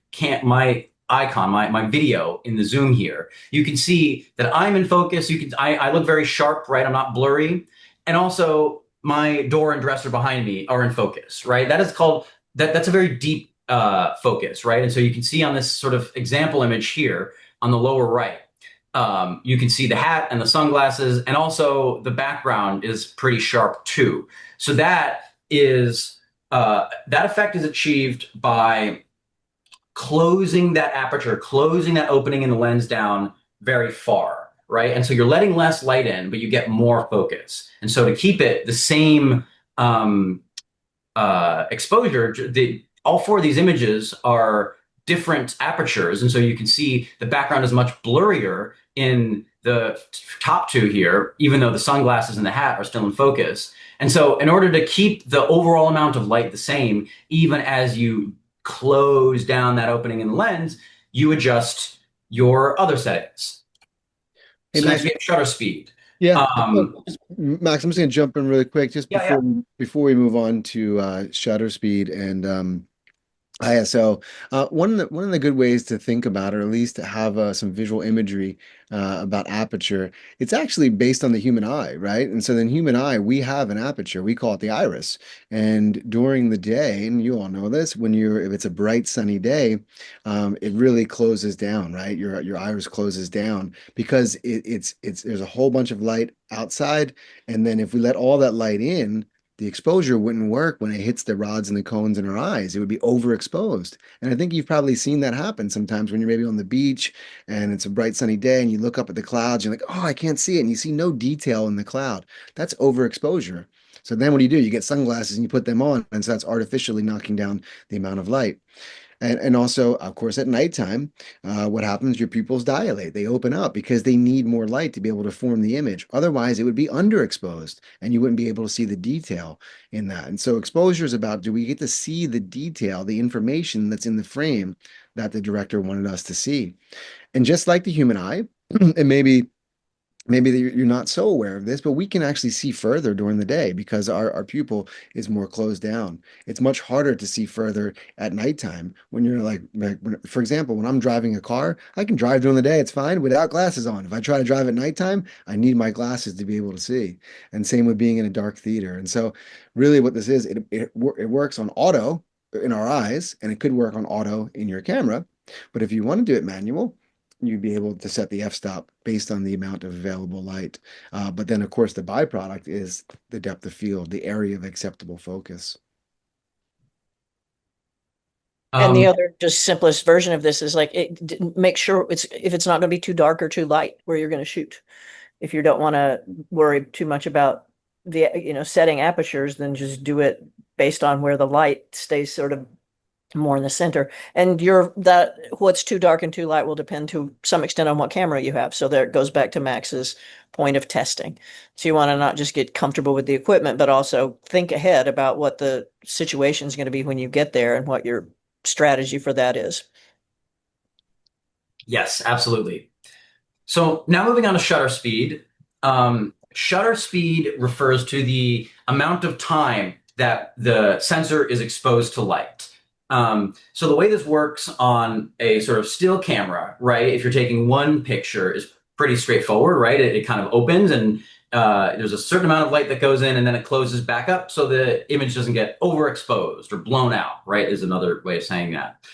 icon, my video in the zoom here, you can see that I'm in focus. I look very sharp, right? I'm not blurry. And also my door and dresser behind me are in focus, right? That is called, that's a very deep focus, right? And so you can see on this sort of example image here on the lower right, you can see the hat and the sunglasses, and also the background is pretty sharp too. So that is, that effect is achieved by closing that aperture, closing that opening in the lens down very far, right? And so you're letting less light in, but you get more focus. And so to keep it the same exposure, all four of these images are different apertures. And so you can see the background is much blurrier in the top two here, even though the sunglasses and the hat are still in focus. And so in order to keep the overall amount of light the same, even as you close down that opening in the lens, you adjust your other settings. Hey, So Max, next we have shutter speed. Max, I'm just going to jump in really quick just before we move on to shutter speed and ISO. One of the good ways to think about, or at least to have some visual imagery about aperture, it's actually based on the human eye, right? And so then human eye, we have an aperture. We call it the iris. And during the day, and you all know this, if it's a bright sunny day, it really closes down, right? Your iris closes down because there's a whole bunch of light outside, and then if we let all that light in, the exposure wouldn't work when it hits the rods and the cones in our eyes. It would be overexposed. And I think you've probably seen that happen sometimes when you're maybe on the beach and it's a bright sunny day and you look up at the clouds, you're like, oh, I can't see it. And you see no detail in the cloud. That's overexposure. So then what do? You get sunglasses and you put them on. And so that's artificially knocking down the amount of light. And also, of course, at nighttime, what happens? Your pupils dilate. They open up because they need more light to be able to form the image. Otherwise, it would be underexposed and you wouldn't be able to see the detail in that. And so exposure is about, do we get to see the detail, the information that's in the frame that the director wanted us to see? And just like the human eye, and maybe you're not so aware of this, but we can actually see further during the day because our pupil is more closed down. It's much harder to see further at nighttime when you're for example, when I'm driving a car, I can drive during the day, it's fine without glasses on. If I try to drive at nighttime, I need my glasses to be able to see. And same with being in a dark theater. And so really what this is, it works on auto in our eyes, and it could work on auto in your camera. But if you want to do it manual, you'd be able to set the f-stop based on the amount of available light. But then, of course, the byproduct is the depth of field, the area of acceptable focus. And the Um, other just simplest version of this is like make sure if it's not going to be too dark or too light where you're going to shoot. If you don't want to worry too much about the setting apertures, then just do it based on where the light stays sort of more in the center. And what's too dark and too light will depend to some extent on what camera you have. So there it goes back to Max's point of testing. So you want to not just get comfortable with the equipment, but also think ahead about what the situation is going to be when you get there and what your strategy for that is. yes, absolutely. So now moving on to shutter speed. Shutter speed refers to the amount of time that the sensor is exposed to light. So the way this works on a sort of still camera, right? If you're taking one picture, is pretty straightforward, right? It kind of opens and there's a certain amount of light that goes in and then it closes back up so the image doesn't get overexposed or blown out, right? Is another way of saying that.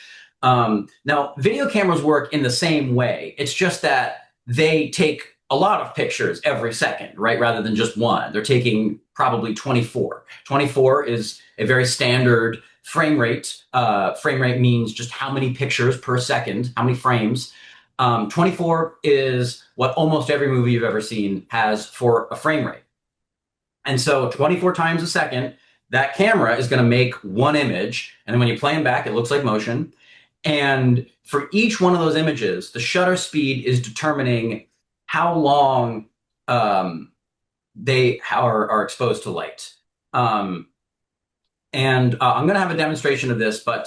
Now, video cameras work in the same way. It's just that they take a lot of pictures every second, right? Rather than just one. They're taking probably 24. 24 is a very standard frame rate. Frame rate means just how many pictures per second, how many frames. 24 is what almost every movie you've ever seen has for a frame rate. And so 24 times a second, that camera is going to make one image. And then when you play them back, it looks like motion. And for each one of those images, the shutter speed is determining how long they are exposed to light. And I'm going to have a demonstration of this, but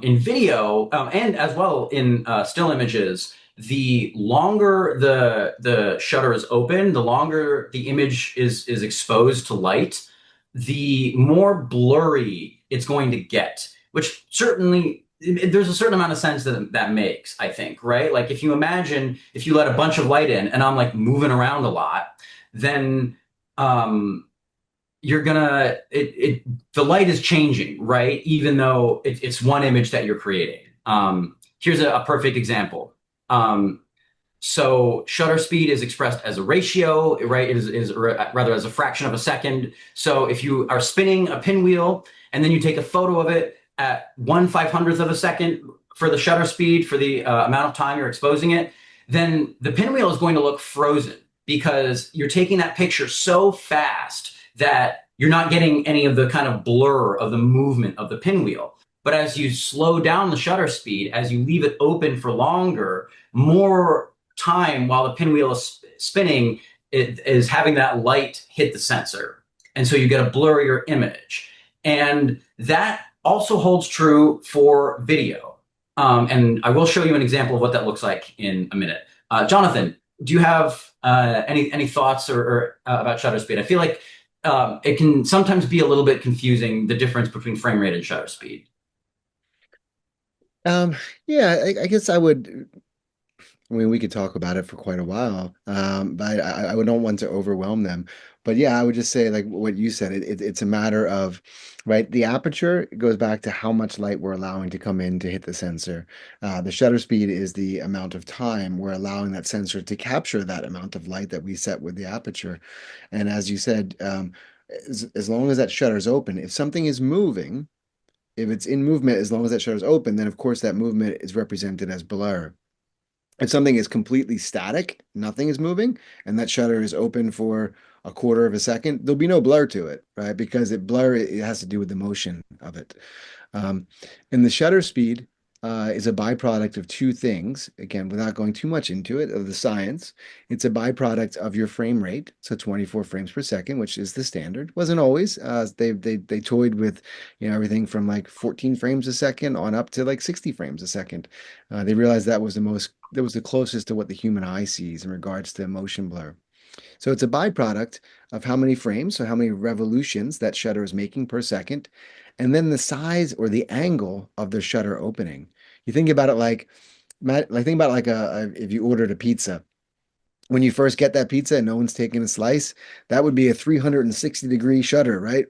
in video and as well in still images, the longer the shutter is open, the longer the image is exposed to light, the more blurry it's going to get, which certainly there's a certain amount of sense that makes, I think, right? Like if you imagine if you let a bunch of light in and I'm like moving around a lot, then you're gonna the light is changing, right? Even though it's one image that you're creating. Here's a perfect example. So shutter speed is expressed as a ratio, right? It is rather as a fraction of a second. So if you are spinning a pinwheel and then you take a photo of it at 1/500th of a second for the shutter speed, for the amount of time you're exposing it, then the pinwheel is going to look frozen because you're taking that picture so fast that you're not getting any of the kind of blur of the movement of the pinwheel. But as you slow down the shutter speed, as you leave it open for longer, more time while the pinwheel is spinning, it is having that light hit the sensor. And so you get a blurrier image. And that also holds true for video. And I will show you an example of what that looks like in a minute. Jonathan, do you have any thoughts or about shutter speed? I feel like it can sometimes be a little bit confusing, the difference between frame rate and shutter speed. Yeah, I guess I would. I mean, we could talk about it for quite a while, but I would not want to overwhelm them. But yeah, I would just say, like what you said, it's a matter of, right? The aperture goes back to how much light we're allowing to come in to hit the sensor. The shutter speed is the amount of time we're allowing that sensor to capture that amount of light that we set with the aperture. And as you said, as long as that shutter is open, if something is moving, if it's in movement, as long as that shutter is open, then of course that movement is represented as blur. If something is completely static, nothing is moving, and that shutter is open for a quarter of a second, there'll be no blur to it, right? Because it has to do with the motion of it. Um, and the shutter speed is a byproduct of two things. Again, without going too much into it, of the science, it's a byproduct of your frame rate. So 24 frames per second, which is the standard. Wasn't always. They toyed with everything from like 14 frames a second on up to like 60 frames a second. They realized that was the closest to what the human eye sees in regards to motion blur. So it's a byproduct of how many frames, so how many revolutions that shutter is making per second, and then the size or the angle of the shutter opening. You think about it like, think about like if you ordered a pizza. When you first get that pizza and no one's taking a slice, that would be a 360-degree shutter, right?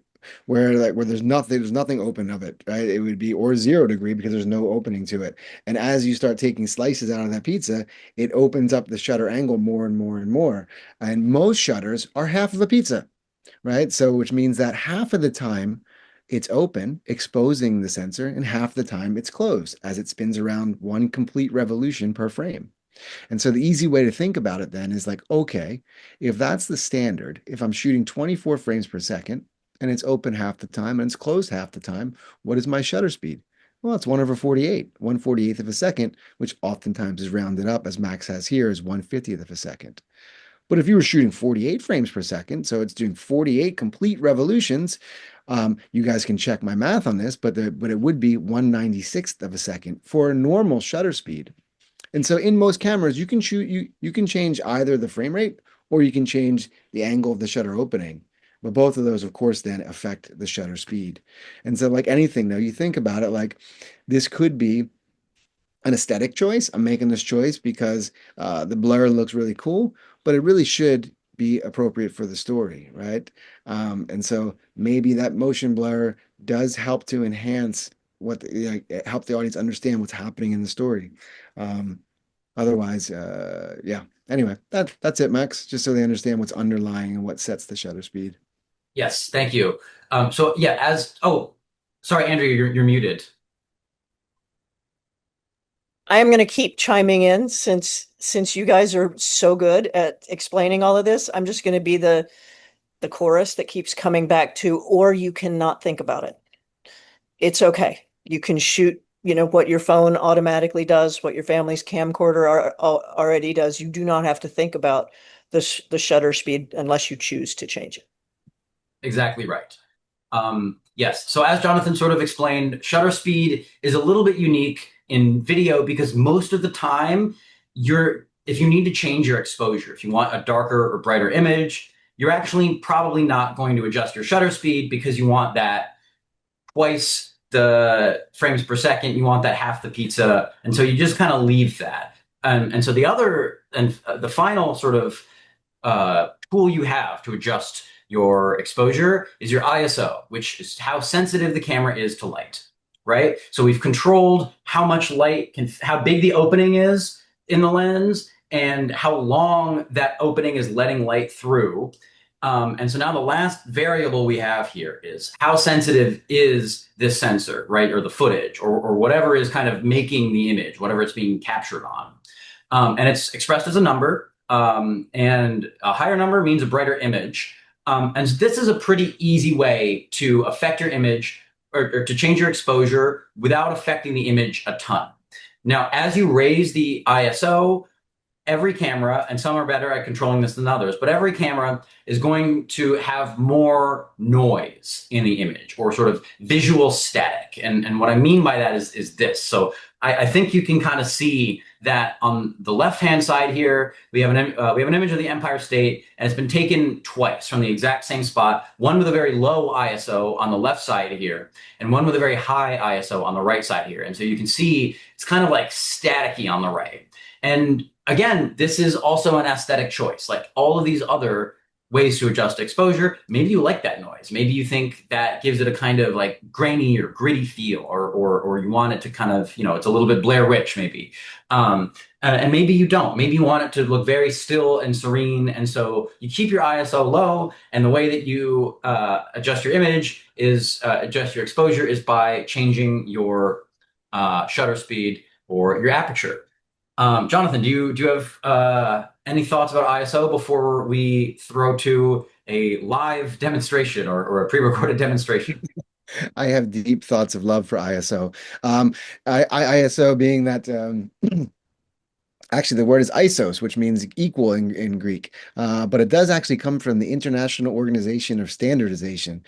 where there's nothing open of it, right? It would be or 0 degree because there's no opening to it. And as you start taking slices out of that pizza, it opens up the shutter angle more and more and more. And most shutters are half of a pizza, right? So which means that half of the time it's open, exposing the sensor, and half the time it's closed as it spins around one complete revolution per frame. And so the easy way to think about it then is like, okay, if that's the standard, if I'm shooting 24 frames per second and it's open half the time and it's closed half the time, what is my shutter speed? Well, it's 1 over 48, 1/48th of a second, which oftentimes is rounded up, as Max has here, is 1/50th of a second. But if you were shooting 48 frames per second, so it's doing 48 complete revolutions, you guys can check my math on this, but it would be 1/96th of a second for a normal shutter speed. And so in most cameras, you can change either the frame rate or you can change the angle of the shutter opening. But both of those, of course, then affect the shutter speed. And so like anything though, you think about it like this could be an aesthetic choice. I'm making this choice because the blur looks really cool, but it really should be appropriate for the story, right? And so maybe that motion blur does help to enhance help the audience understand what's happening in the story. Um, Otherwise, yeah. Anyway, that's it, Max. Just so they understand what's underlying and what sets the shutter speed. Yes, thank you. So yeah, sorry, Andrea, you're muted. I am going to keep chiming in since you guys are so good at explaining all of this. I'm just going to be the chorus that keeps coming back to, or you cannot think about it. It's okay. You can shoot, what your phone automatically does, what your family's camcorder already does. You do not have to think about the shutter speed unless you choose to change it. Exactly right. Yes. So as Jonathan sort of explained, shutter speed is a little bit unique in video because most of the time if you need to change your exposure, if you want a darker or brighter image, you're actually probably not going to adjust your shutter speed because you want that twice the frames per second, you want that half the pizza. And so you just kind of leave that. And so the final sort of tool you have to adjust your exposure is your ISO, which is how sensitive the camera is to light, right? So we've controlled how much how big the opening is in the lens and how long that opening is letting light through. And so now the last variable we have here is how sensitive is this sensor, right? Or the footage or whatever is kind of making the image, whatever it's being captured on. And it's expressed as a number. And a higher number means a brighter image. And this is a pretty easy way to affect your image or to change your exposure without affecting the image a ton. Now, as you raise the ISO, every camera, and some are better at controlling this than others, but every camera is going to have more noise in the image or sort of visual static. And what I mean by that is this. So I think you can kind of see that on the left-hand side here, we have an image of the Empire State, and it's been taken twice from the exact same spot, one with a very low ISO on the left side here, and one with a very high ISO on the right side here. And so you can see it's kind of like staticky on the right. And again, this is also an aesthetic choice. Like all of these other ways to adjust exposure, maybe you like that noise. Maybe you think that gives it a kind of like grainy or gritty feel, or you want it to kind of, it's a little bit Blair Witch maybe. And maybe you don't. Maybe you want it to look very still and serene. And so you keep your ISO low. And the way that you adjust your image adjust your exposure is by changing your shutter speed or your aperture. Jonathan, do you have any thoughts about ISO before we throw to a live demonstration or a pre-recorded demonstration? I have deep thoughts of love for ISO. ISO being that actually the word is isos, which means equal in Greek, but it does actually come from the International Organization of Standardization.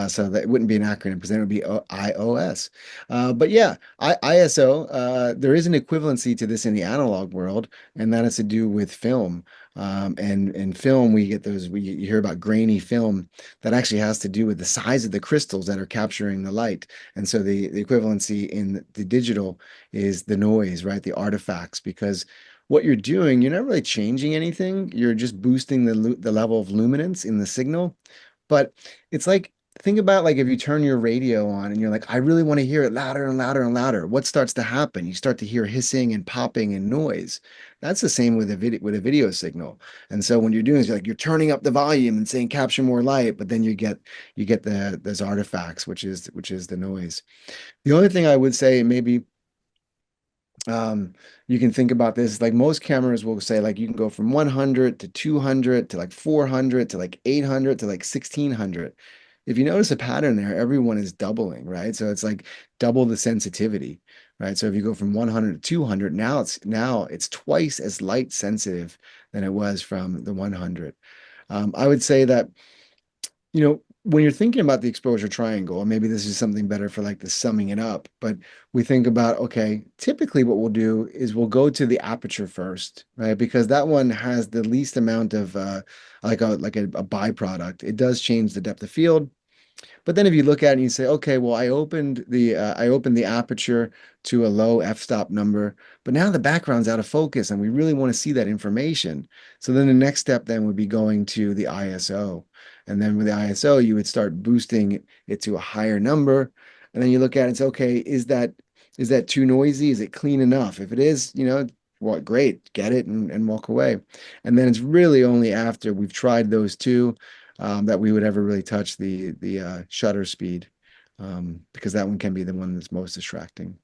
So that wouldn't be an acronym because then it would be IOS. But yeah, ISO, there is an equivalency to this in the analog world, and that has to do with film. And in film, we get you hear about grainy film that actually has to do with the size of the crystals that are capturing the light. And so the equivalency in the digital is the noise, right? The artifacts, because what you're doing, you're not really changing anything. You're just boosting the level of luminance in the signal. But it's like think about like if you turn your radio on and you're like, I really want to hear it louder and louder and louder. What starts to happen? You start to hear hissing and popping and noise. That's the same with a video signal. And so when you're doing is like you're turning up the volume and saying capture more light, but then you get those artifacts, which is the noise. The only thing I would say maybe you can think about this like most cameras will say like you can go from 100 to 200 to like 400 to like 800 to like 1600. If you notice a pattern there, everyone is doubling, right? So it's like double the sensitivity, right? So if you go from 100 to 200, now it's twice as light sensitive than it was from the 100. I would say that, when you're thinking about the exposure triangle, and maybe this is something better for like the summing it up, but we think about, okay, typically what we'll do is we'll go to the aperture first, right? Because that one has the least amount of like a byproduct. It does change the depth of field. But then if you look at it and you say, okay, well, I opened the aperture to a low f-stop number, but now the background's out of focus and we really want to see that information. So then the next step then would be going to the ISO. And then with the ISO, you would start boosting it to a higher number. And then you look at it and say, okay, is that too noisy? Is it clean enough? If it is, what, great, get it and walk away. And then it's really only after we've tried those two that we would ever really touch the shutter speed, because that one can be the one that's most distracting.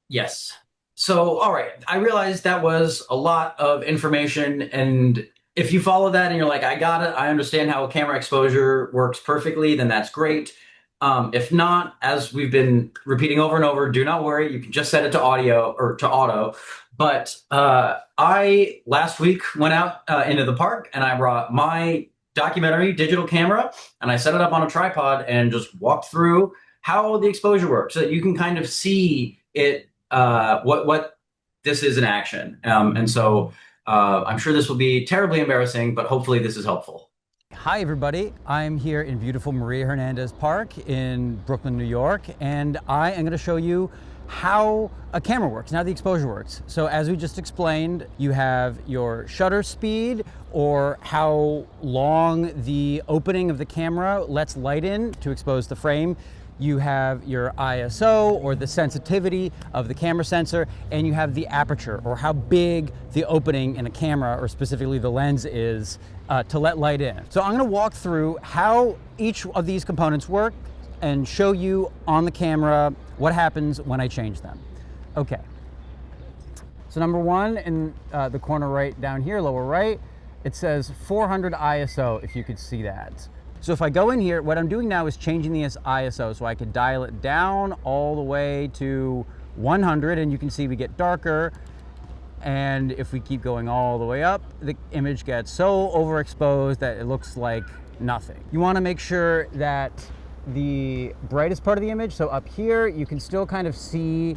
Yes. So, all right. I realized that was a lot of information. And if you follow that and you're like, I got it, I understand how camera exposure works perfectly, then that's great. If not, as we've been repeating over and over, do not worry. You can just set it to audio or to auto. But I last week went out into the park and I brought my documentary digital camera and I set it up on a tripod and just walked through how the exposure works so that you can kind of see it, what this is in action. And so I'm sure this will be terribly embarrassing, but hopefully this is helpful. Hi everybody, I'm here in beautiful Maria Hernandez Park in Brooklyn, New York, and I am going to show you how a camera works, and how the exposure works. So as we just explained, you have your shutter speed, or how long the opening of the camera lets light in to expose the frame. You have your ISO, or the sensitivity of the camera sensor, and you have the aperture, or how big the opening in a camera, or specifically the lens is, to let light in. So I'm going to walk through how each of these components work and show you on the camera what happens when I change them. Okay. So number one, in the corner right down here, lower right, it says 400 ISO, if you could see that. So if I go in here, what I'm doing now is changing the ISO, so I could dial it down all the way to 100, and you can see we get darker. And if we keep going all the way up, the image gets so overexposed that it looks like nothing. You want to make sure that the brightest part of the image, so up here, you can still kind of see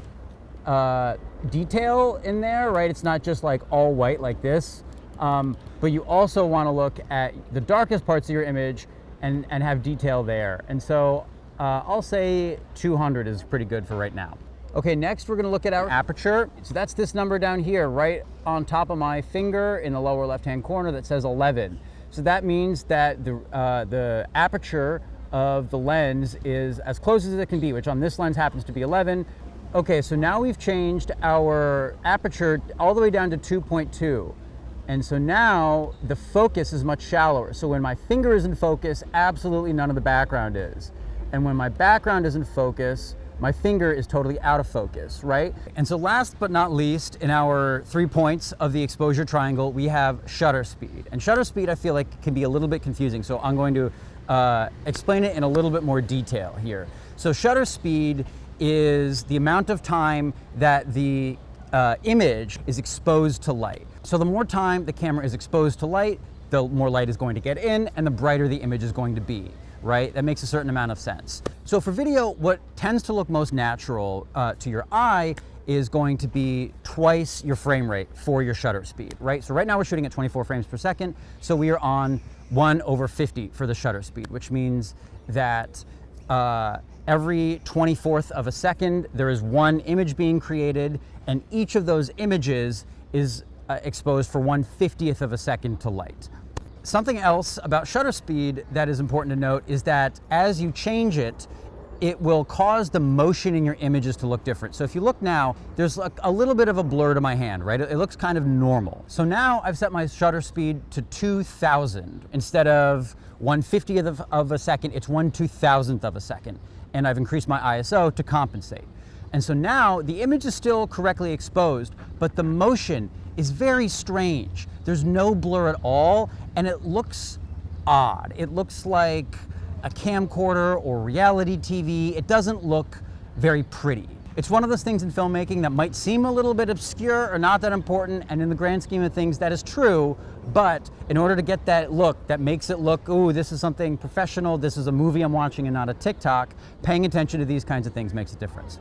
detail in there, right? It's not just like all white like this, but you also want to look at the darkest parts of your image and have detail there. And so I'll say 200 is pretty good for right now. Okay, next we're going to look at our aperture. So that's this number down here, right on top of my finger in the lower left-hand corner that says 11. So that means that the aperture of the lens is as close as it can be, which on this lens happens to be 11. Okay, so now we've changed our aperture all the way down to 2.2. And so now the focus is much shallower. So when my finger is in focus, absolutely none of the background is. And when my background is in focus, my finger is totally out of focus, right? And so last but not least, in our 3 points of the exposure triangle, we have shutter speed. And shutter speed, I feel like, can be a little bit confusing. So I'm going to explain it in a little bit more detail here. So shutter speed is the amount of time that the image is exposed to light. So the more time the camera is exposed to light, the more light is going to get in and the brighter the image is going to be, right? That makes a certain amount of sense. So for video, what tends to look most natural to your eye is going to be twice your frame rate for your shutter speed, right? So right now we're shooting at 24 frames per second. So we are on 1/50 for the shutter speed, which means that every 24th of a second, there is one image being created, and each of those images is exposed for 1/50th of a second to light. Something else about shutter speed that is important to note is that as you change it, it will cause the motion in your images to look different. So if you look now, there's a little bit of a blur to my hand, right? It looks kind of normal. So now I've set my shutter speed to 2000. Instead of 1/50th of a second, it's 1/2000th of a second. And I've increased my ISO to compensate. And so now the image is still correctly exposed, but the motion is very strange. There's no blur at all, and it looks odd. It looks like a camcorder or reality TV. It doesn't look very pretty. It's one of those things in filmmaking that might seem a little bit obscure or not that important, and in the grand scheme of things, that is true, but in order to get that look that makes it look, ooh, this is something professional, this is a movie I'm watching and not a TikTok, paying attention to these kinds of things makes a difference.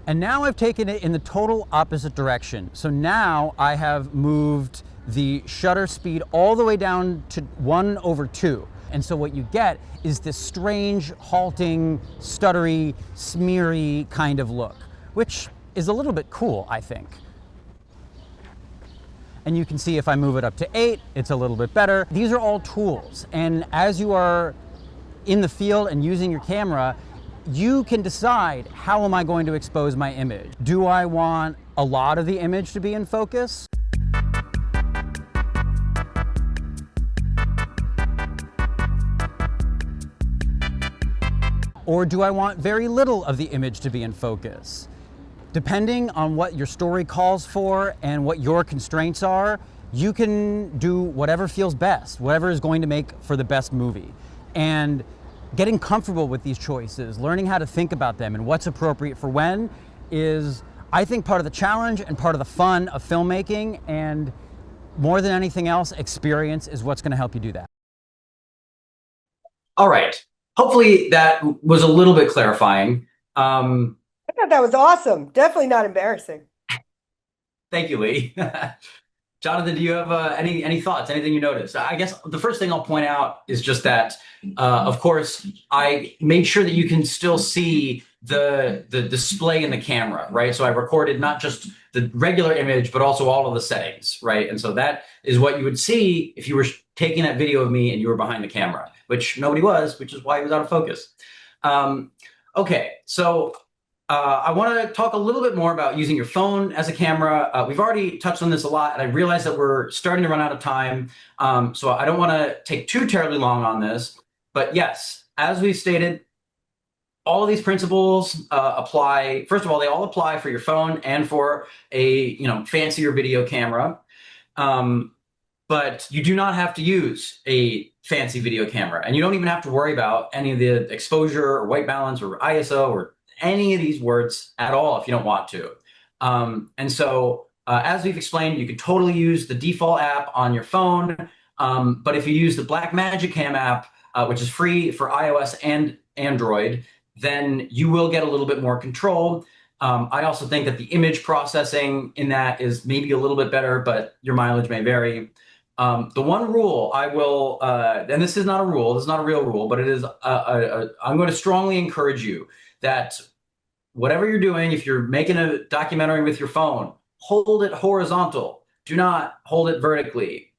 And now I've taken it in the total opposite direction. So now I have moved the shutter speed all the way down to 1/2. And so what you get is this strange, halting, stuttery, smeary kind of look, which is a little bit cool, I think. And you can see if I move it up to 8, it's a little bit better. These are all tools. And as you are in the field and using your camera, you can decide, how am I going to expose my image? Do I want a lot of the image to be in focus? Or do I want very little of the image to be in focus? Depending on what your story calls for and what your constraints are, you can do whatever feels best, whatever is going to make for the best movie. And getting comfortable with these choices, learning how to think about them and what's appropriate for when is, I think, part of the challenge and part of the fun of filmmaking. And more than anything else, experience is what's going to help you do that. All right. Hopefully that was a little bit clarifying. I thought that was awesome. Definitely not embarrassing. Thank you, Lee. Jonathan, do you have any thoughts, anything you noticed? I guess the first thing I'll point out is just that, of course, I made sure that you can still see the display in the camera, right? So I recorded not just the regular image, but also all of the settings, right? And so that is what you would see if you were taking that video of me and you were behind the camera, which nobody was, which is why he was out of focus. Okay, so I want to talk a little bit more about using your phone as a camera. We've already touched on this a lot, and I realize that we're starting to run out of time. So I don't want to take too terribly long on this. But yes, as we've stated, all of these principles apply. First of all, they all apply for your phone and for a fancier video camera. But you do not have to use a fancy video camera, and you don't even have to worry about any of the exposure or white balance or ISO or any of these words at all if you don't want to. And so as we've explained, you can totally use the default app on your phone. But if you use the Blackmagic Cam app, which is free for iOS and Android, then you will get a little bit more control. I also think that the image processing in that is maybe a little bit better, but your mileage may vary. The one rule I will, and this is not a rule, this is not a real rule, but it is, I'm going to strongly encourage you that whatever you're doing, if you're making a documentary with your phone, hold it horizontal. Do not hold it vertically.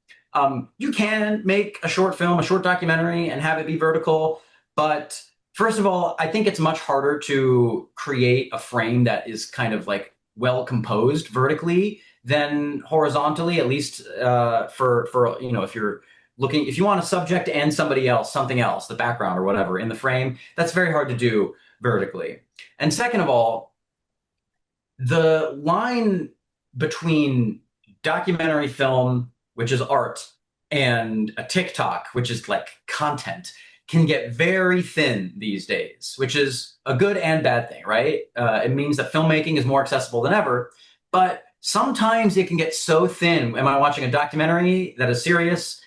You can make a short film, a short documentary, and have it be vertical. But first of all, I think it's much harder to create a frame that is kind of like well composed vertically than horizontally, at least for if you're looking, if you want a subject and somebody else, something else, the background or whatever in the frame, that's very hard to do vertically. And second of all, the line between documentary film, which is art, and a TikTok, which is like content, can get very thin these days, which is a good and bad thing, right? It means that filmmaking is more accessible than ever, but sometimes it can get so thin. Am I watching a documentary that is serious,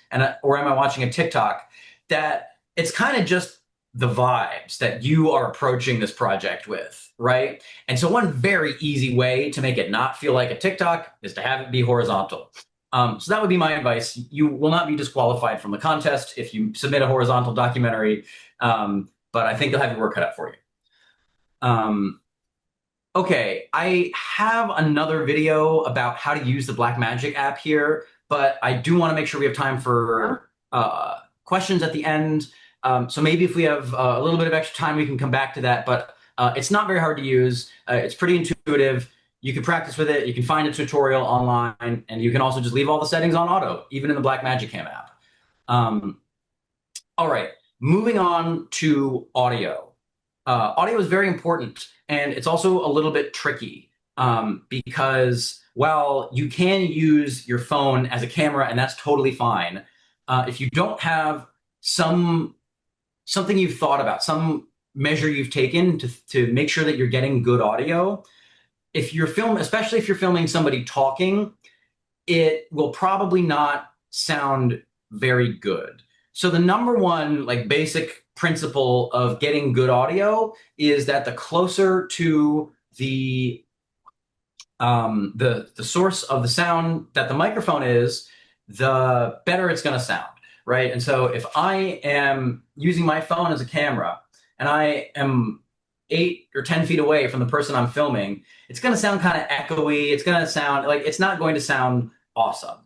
or am I watching a TikTok, that it's kind of just the vibes that you are approaching this project with, right? And so one very easy way to make it not feel like a TikTok is to have it be horizontal. So that would be my advice. You will not be disqualified from the contest if you submit a horizontal documentary, but I think you'll have your work cut out for you. Okay, I have another video about how to use the Blackmagic app here, but I do want to make sure we have time for questions at the end. So maybe if we have a little bit of extra time, we can come back to that. But it's not very hard to use. It's pretty intuitive. You can practice with it. You can find a tutorial online, and you can also just leave all the settings on auto, even in the Blackmagic Cam app. All right, moving on to audio. Audio is very important, and it's also a little bit tricky because while you can use your phone as a camera, and that's totally fine, if you don't have something you've thought about, some measure you've taken to make sure that you're getting good audio, if you're especially if you're filming somebody talking, it will probably not sound very good. So the number one basic principle of getting good audio is that the closer to the source of the sound that the microphone is, the better it's going to sound, right? And so if I am using my phone as a camera and I am 8 or 10 feet away from the person I'm filming, it's going to sound kind of echoey. It's going to sound like it's not going to sound awesome.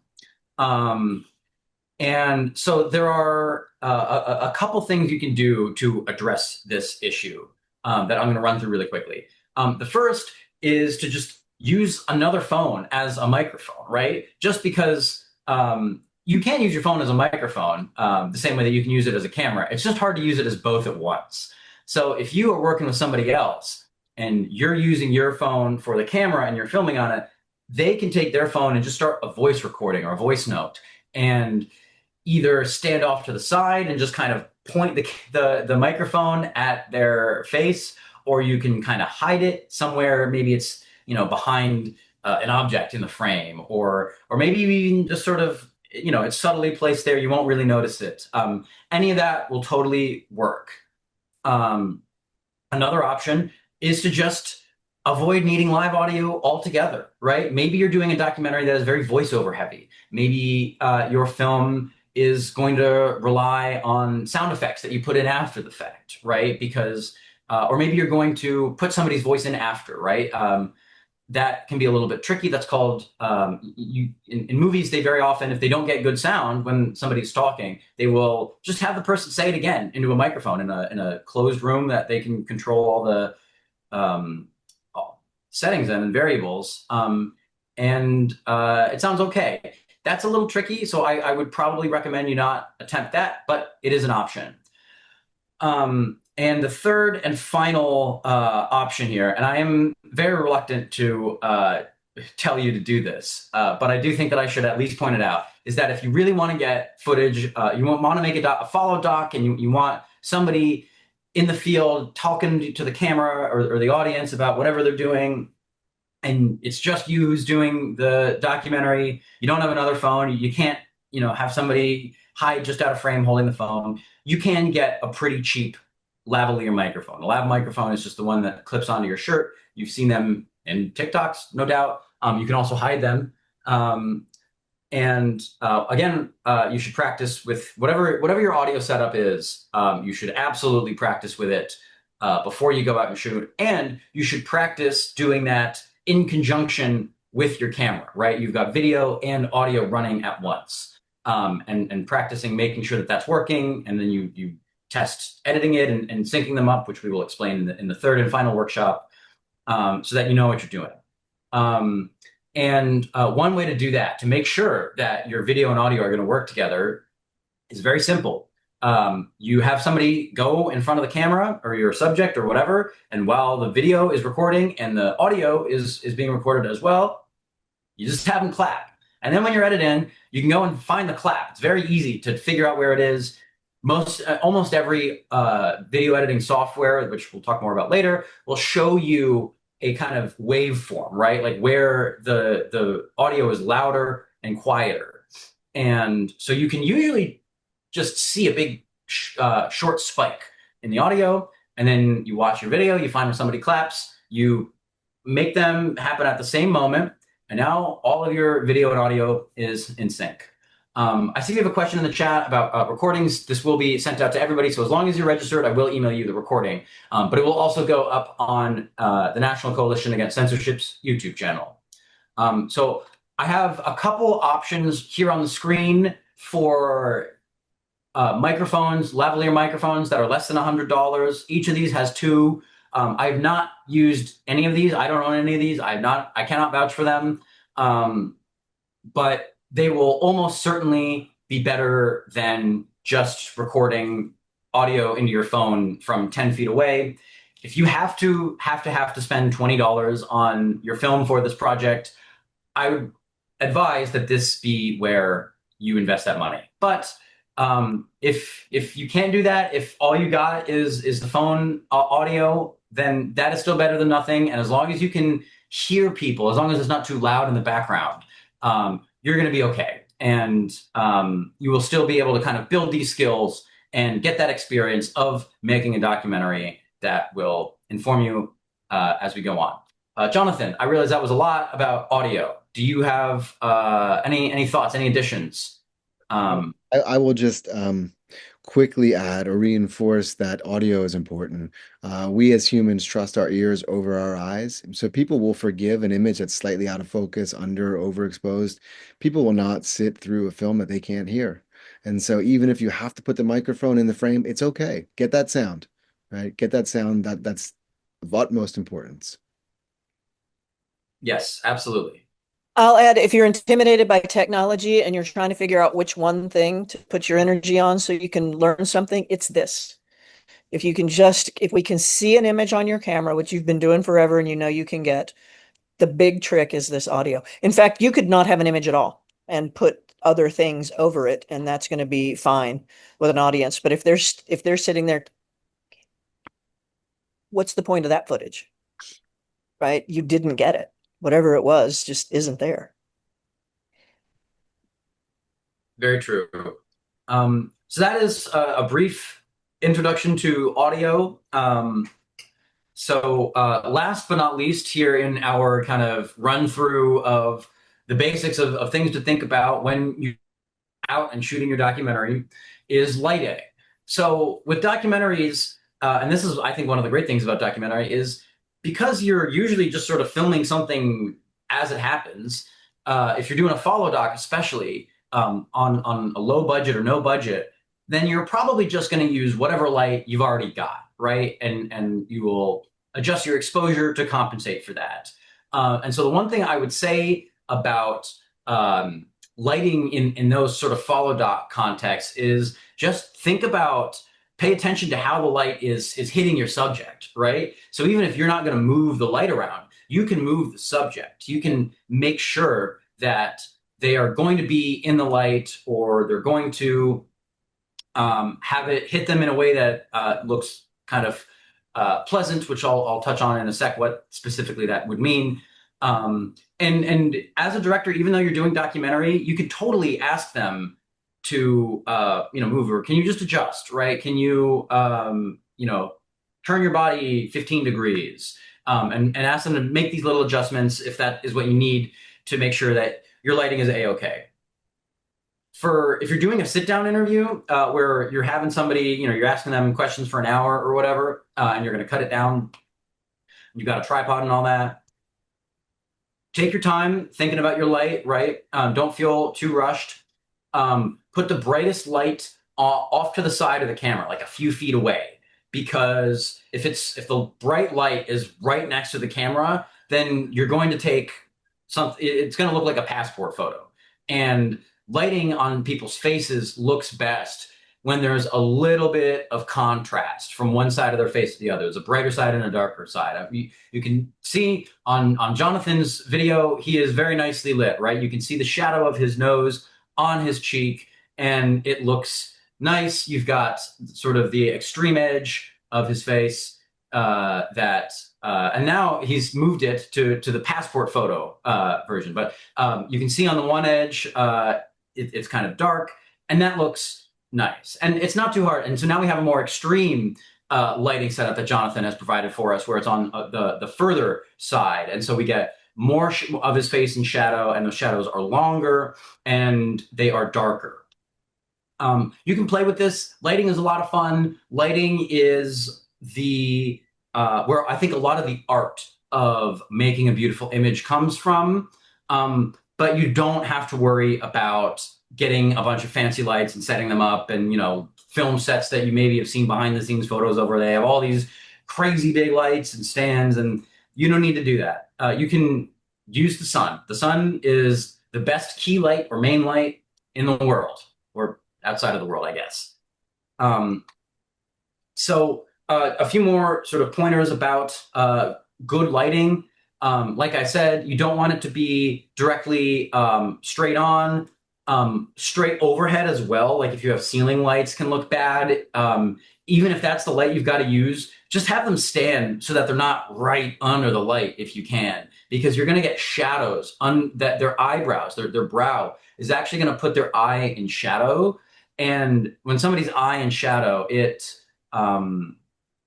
And so there are a couple things you can do to address this issue that I'm going to run through really quickly. The first is to just use another phone as a microphone, right? Just because you can use your phone as a microphone the same way that you can use it as a camera. It's just hard to use it as both at once. So if you are working with somebody else and you're using your phone for the camera and you're filming on it, they can take their phone and just start a voice recording or a voice note and either stand off to the side and just kind of point the microphone at their face, or you can kind of hide it somewhere. Maybe it's, behind an object in the frame, or maybe even just sort of, it's subtly placed there. You won't really notice it. Any of that will totally work. Another option is to just avoid needing live audio altogether, right? Maybe you're doing a documentary that is very voiceover heavy. Maybe your film is going to rely on sound effects that you put in after the fact, right? Because, or maybe you're going to put somebody's voice in after, right? That can be a little bit tricky. That's called, in movies, they very often, if they don't get good sound when somebody's talking, they will just have the person say it again into a microphone in a closed room that they can control all the settings and variables. And it sounds okay. That's a little tricky, so I would probably recommend you not attempt that, but it is an option. And the third and final option here, and I am very reluctant to tell you to do this, but I do think that I should at least point it out, is that if you really want to get footage, you want to make a follow doc, and you want somebody in the field talking to the camera or the audience about whatever they're doing, and it's just you who's doing the documentary, you don't have another phone, you can't, have somebody hide just out of frame holding the phone, you can get a pretty cheap lavalier microphone. A lav microphone is just the one that clips onto your shirt. You've seen them in TikToks, no doubt. You can also hide them. Again, you should practice with whatever your audio setup is. You should absolutely practice with it before you go out and shoot. And you should practice doing that in conjunction with your camera, right? You've got video and audio running at once, and practicing making sure that that's working. And then you test editing it and syncing them up, which we will explain in the third and final workshop, so that you know what you're doing. One way to do that, to make sure that your video and audio are going to work together, is very simple. You have somebody go in front of the camera or your subject or whatever, and while the video is recording and the audio is being recorded as well, you just have them clap. And then when you're editing, you can go and find the clap. It's very easy to figure out where it is. Almost every video editing software, which we'll talk more about later, will show you a kind of waveform, right? Like where the audio is louder and quieter. And so you can usually just see a big short spike in the audio, and then you watch your video, you find where somebody claps, you make them happen at the same moment, and now all of your video and audio is in sync. I see we have a question in the chat about recordings. This will be sent out to everybody. So as long as you're registered, I will email you the recording. But it will also go up on the National Coalition Against Censorship's YouTube channel. So I have a couple options here on the screen for microphones, lavalier microphones that are less than $100. Each of these has two. I have not used any of these. I don't own any of these. I cannot vouch for them. But they will almost certainly be better than just recording audio into your phone from 10 feet away. If you have to spend $20 on your film for this project, I would advise that this be where you invest that money. But if you can't do that, if all you got is the phone audio, then that is still better than nothing. And as long as you can hear people, as long as it's not too loud in the background, you're going to be okay. And you will still be able to kind of build these skills and get that experience of making a documentary that will inform you as we go on. Jonathan, I realize that was a lot about audio. Do you have any thoughts, any additions? I will just quickly add or reinforce that audio is important. We as humans trust our ears over our eyes. So people will forgive an image that's slightly out of focus, under, overexposed. People will not sit through a film that they can't hear. And so even if you have to put the microphone in the frame, it's okay. Get that sound, right? Get that sound. That's of utmost importance. Yes, absolutely. I'll add, if you're intimidated by technology and you're trying to figure out which one thing to put your energy on so you can learn something, it's this. If we can see an image on your camera, which you've been doing forever and you know you can get, the big trick is this audio. In fact, you could not have an image at all and put other things over it, and that's going to be fine with an audience. But if they're sitting there, what's the point of that footage? Right? You didn't get it. Whatever it was just isn't there. Very true. So that is a brief introduction to audio. So last but not least, here in our kind of run through of the basics of things to think about when you're out and shooting your documentary is lighting. So with documentaries, and this is, I think, one of the great things about documentary is because you're usually just sort of filming something as it happens. If you're doing a follow doc, especially on a low budget or no budget, then you're probably just going to use whatever light you've already got, right? And you will adjust your exposure to compensate for that. And so the one thing I would say about lighting in those sort of follow doc contexts is just pay attention to how the light is hitting your subject, right? So even if you're not going to move the light around, you can move the subject. You can make sure that they are going to be in the light, or they're going to have it hit them in a way that looks kind of pleasant, which I'll touch on in a sec what specifically that would mean. And as a director, even though you're doing documentary, you could totally ask them to move, or can you just adjust, right? Can you turn your body 15 degrees, and ask them to make these little adjustments if that is what you need to make sure that your lighting is a-okay. If you're doing a sit-down interview where you're having somebody, you're asking them questions for an hour or whatever, and you're going to cut it down, you've got a tripod and all that, take your time thinking about your light, right? Don't feel too rushed. Put the brightest light off to the side of the camera, like a few feet away, because if the bright light is right next to the camera, then you're going to take something. It's going to look like a passport photo. And lighting on people's faces looks best when there's a little bit of contrast from one side of their face to the other. There's a brighter side and a darker side. You can see on Jonathan's video, he is very nicely lit, right? You can see the shadow of his nose on his cheek, and it looks nice. You've got sort of the extreme edge of his face and now he's moved it to the passport photo version. But you can see on the one edge, it's kind of dark, and that looks nice. And it's not too hard. And so now we have a more extreme lighting setup that Jonathan has provided for us, where it's on the further side. And so we get more of his face in shadow, and those shadows are longer and they are darker. You can play with this. Lighting is a lot of fun. Lighting is the where I think a lot of the art of making a beautiful image comes from. But you don't have to worry about getting a bunch of fancy lights and setting them up, and film sets that you maybe have seen behind the scenes photos over. They have all these crazy big lights and stands, and you don't need to do that. You can use the sun. The sun is the best key light or main light in the world, or outside of the world, I guess. So a few more sort of pointers about good lighting. Like I said, you don't want it to be directly straight on, straight overhead as well. Like if you have ceiling lights can look bad. Even if that's the light you've got to use, just have them stand so that they're not right under the light if you can, because you're going to get shadows on that. Their eyebrows, their brow is actually going to put their eye in shadow. And when somebody's eye in shadow, it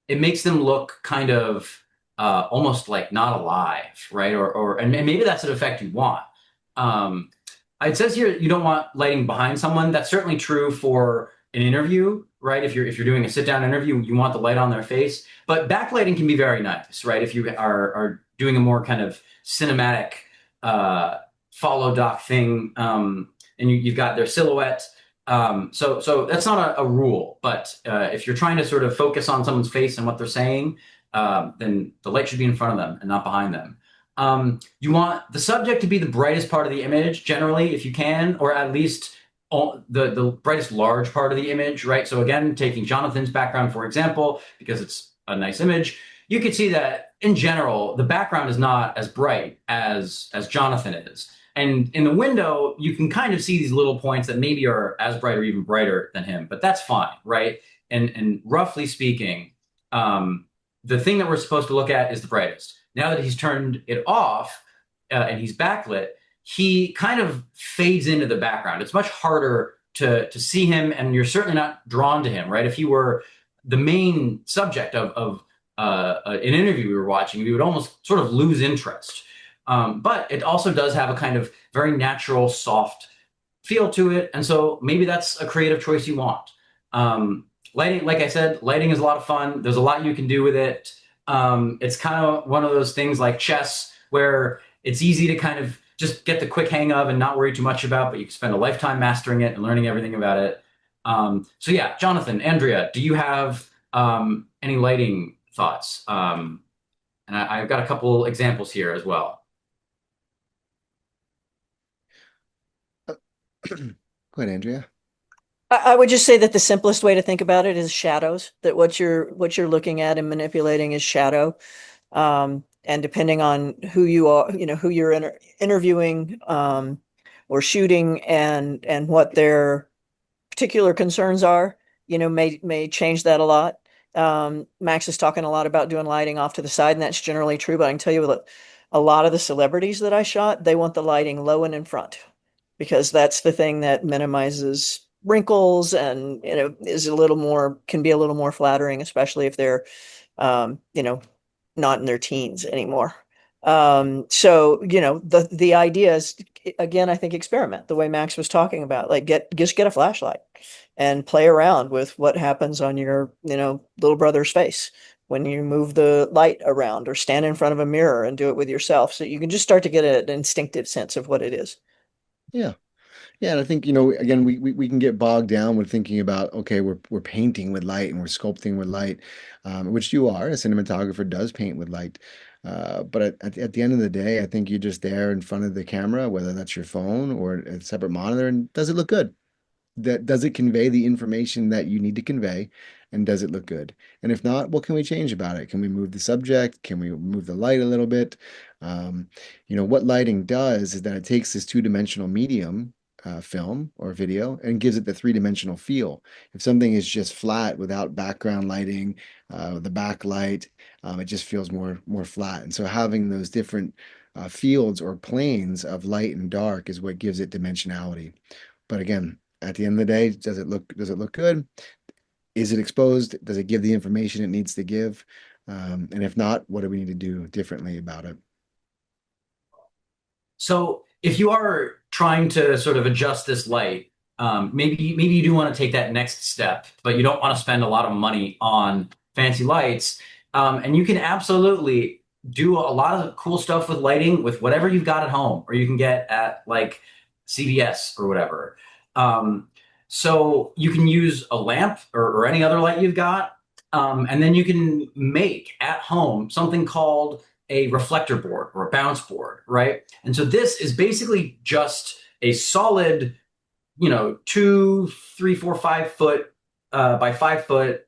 makes them look kind of almost like not alive, right? And maybe that's an effect you want. It says here you don't want lighting behind someone. That's certainly true for an interview, right? If you're doing a sit-down interview, you want the light on their face. But backlighting can be very nice, right? If you are doing a more kind of cinematic follow doc thing, and you've got their silhouette. So that's not a rule, but if you're trying to sort of focus on someone's face and what they're saying, then the light should be in front of them and not behind them. You want the subject to be the brightest part of the image, generally, if you can, or at least the brightest large part of the image, right? So again, taking Jonathan's background, for example, because it's a nice image, you could see that in general, the background is not as bright as Jonathan is. And in the window, you can kind of see these little points that maybe are as bright or even brighter than him, but that's fine, right? And roughly speaking, the thing that we're supposed to look at is the brightest. Now that he's turned it off and he's backlit, he kind of fades into the background. It's much harder to see him, and you're certainly not drawn to him, right? If he were the main subject of an interview we were watching, we would almost sort of lose interest. But it also does have a kind of very natural, soft feel to it. And so maybe that's a creative choice you want. Lighting, like I said, lighting is a lot of fun. There's a lot you can do with it. It's kind of one of those things like chess where it's easy to kind of just get the quick hang of and not worry too much about, but you can spend a lifetime mastering it and learning everything about it. So yeah, Jonathan, Andrea, do you have any lighting thoughts? And I've got a couple examples here as well. Go ahead, Andrea. I would just say that the simplest way to think about it is shadows, that what you're looking at and manipulating is shadow. And depending on who you are, who you're interviewing or shooting, and what their particular concerns are, may change that a lot. Max is talking a lot about doing lighting off to the side, and that's generally true. But I can tell you that a lot of the celebrities that I shot, they want the lighting low and in front, because that's the thing that minimizes wrinkles and can be a little more flattering, especially if they're not in their teens anymore. So the idea is, again, I think experiment the way Max was talking about, like just get a flashlight and play around with what happens on your little brother's face when you move the light around, or stand in front of a mirror and do it with yourself, so you can just start to get an instinctive sense of what it is. Yeah. Yeah, and I think, again, we can get bogged down with thinking about, okay, we're painting with light and we're sculpting with light, which you are. A cinematographer does paint with light. But at the end of the day, I think you're just there in front of the camera, whether that's your phone or a separate monitor, and does it look good? Does it convey the information that you need to convey, and does it look good? And if not, what can we change about it? Can we move the subject? Can we move the light a little bit? What lighting does is that it takes this two-dimensional medium, film or video, and gives it the three-dimensional feel. If something is just flat without background lighting, the backlight, it just feels more flat. And so having those different fields or planes of light and dark is what gives it dimensionality. But again, at the end of the day, does it look good? Is it exposed? Does it give the information it needs to give? And if not, what do we need to do differently about it? So if you are trying to sort of adjust this light, maybe you do want to take that next step, but you don't want to spend a lot of money on fancy lights. And you can absolutely do a lot of cool stuff with lighting with whatever you've got at home, or you can get at like CVS or whatever. So you can use a lamp or any other light you've got, and then you can make at home something called a reflector board or a bounce board, right? And so this is basically just a solid, 2, 3, 4, 5 foot by 5 foot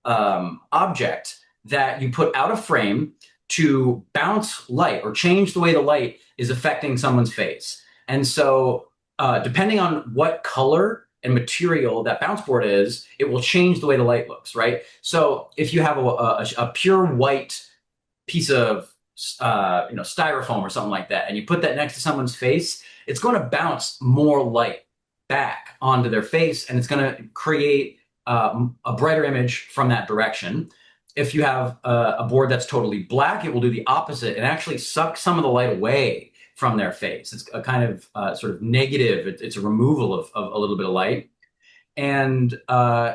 object that you put out of frame to bounce light or change the way the light is affecting someone's face. And so depending on what color and material that bounce board is, it will change the way the light looks, right? So if you have a pure white piece of styrofoam or something like that, and you put that next to someone's face, it's going to bounce more light back onto their face, and it's going to create a brighter image from that direction. If you have a board that's totally black, it will do the opposite and actually suck some of the light away from their face. It's a kind of sort of negative. It's a removal of a little bit of light. And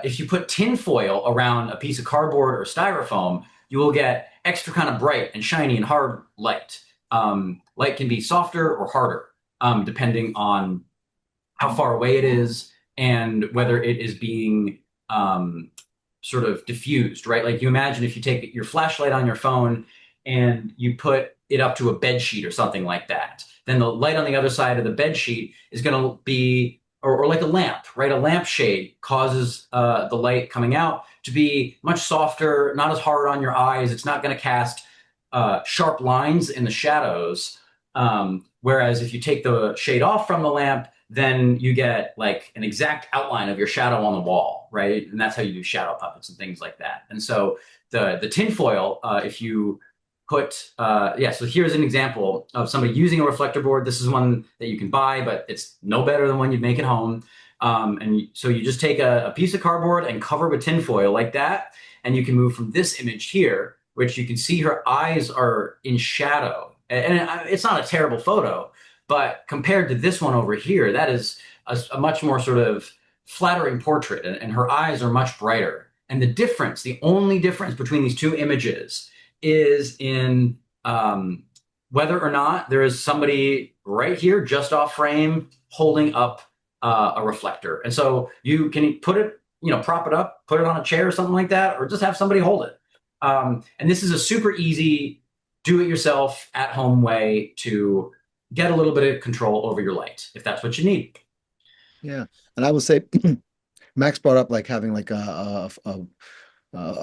if you put tin foil around a piece of cardboard or styrofoam, you will get extra kind of bright and shiny and hard light. Light can be softer or harder, depending on how far away it is and whether it is being sort of diffused, right? Like you imagine if you take your flashlight on your phone and you put it up to a bed sheet or something like that, then the light on the other side of the bed sheet is going to be, or like a lamp, right? A lampshade causes the light coming out to be much softer, not as hard on your eyes. It's not going to cast sharp lines in the shadows. Whereas if you take the shade off from the lamp, then you get like an exact outline of your shadow on the wall, right? And that's how you do shadow puppets and things like that. And so the tinfoil, if you put, so here's an example of somebody using a reflector board. This is one that you can buy, but it's no better than one you'd make at home. So you just take a piece of cardboard and cover with tinfoil like that, and you can move from this image here, which you can see her eyes are in shadow. And it's not a terrible photo, but compared to this one over here, that is a much more sort of flattering portrait, and her eyes are much brighter. And the only difference between these two images is in whether or not there is somebody right here just off frame holding up a reflector. And so you can put it, prop it up, put it on a chair or something like that, or just have somebody hold it. And this is a super easy do-it-yourself at-home way to get a little bit of control over your light, if that's what you need. Yeah, and I will say, Max brought up like having like a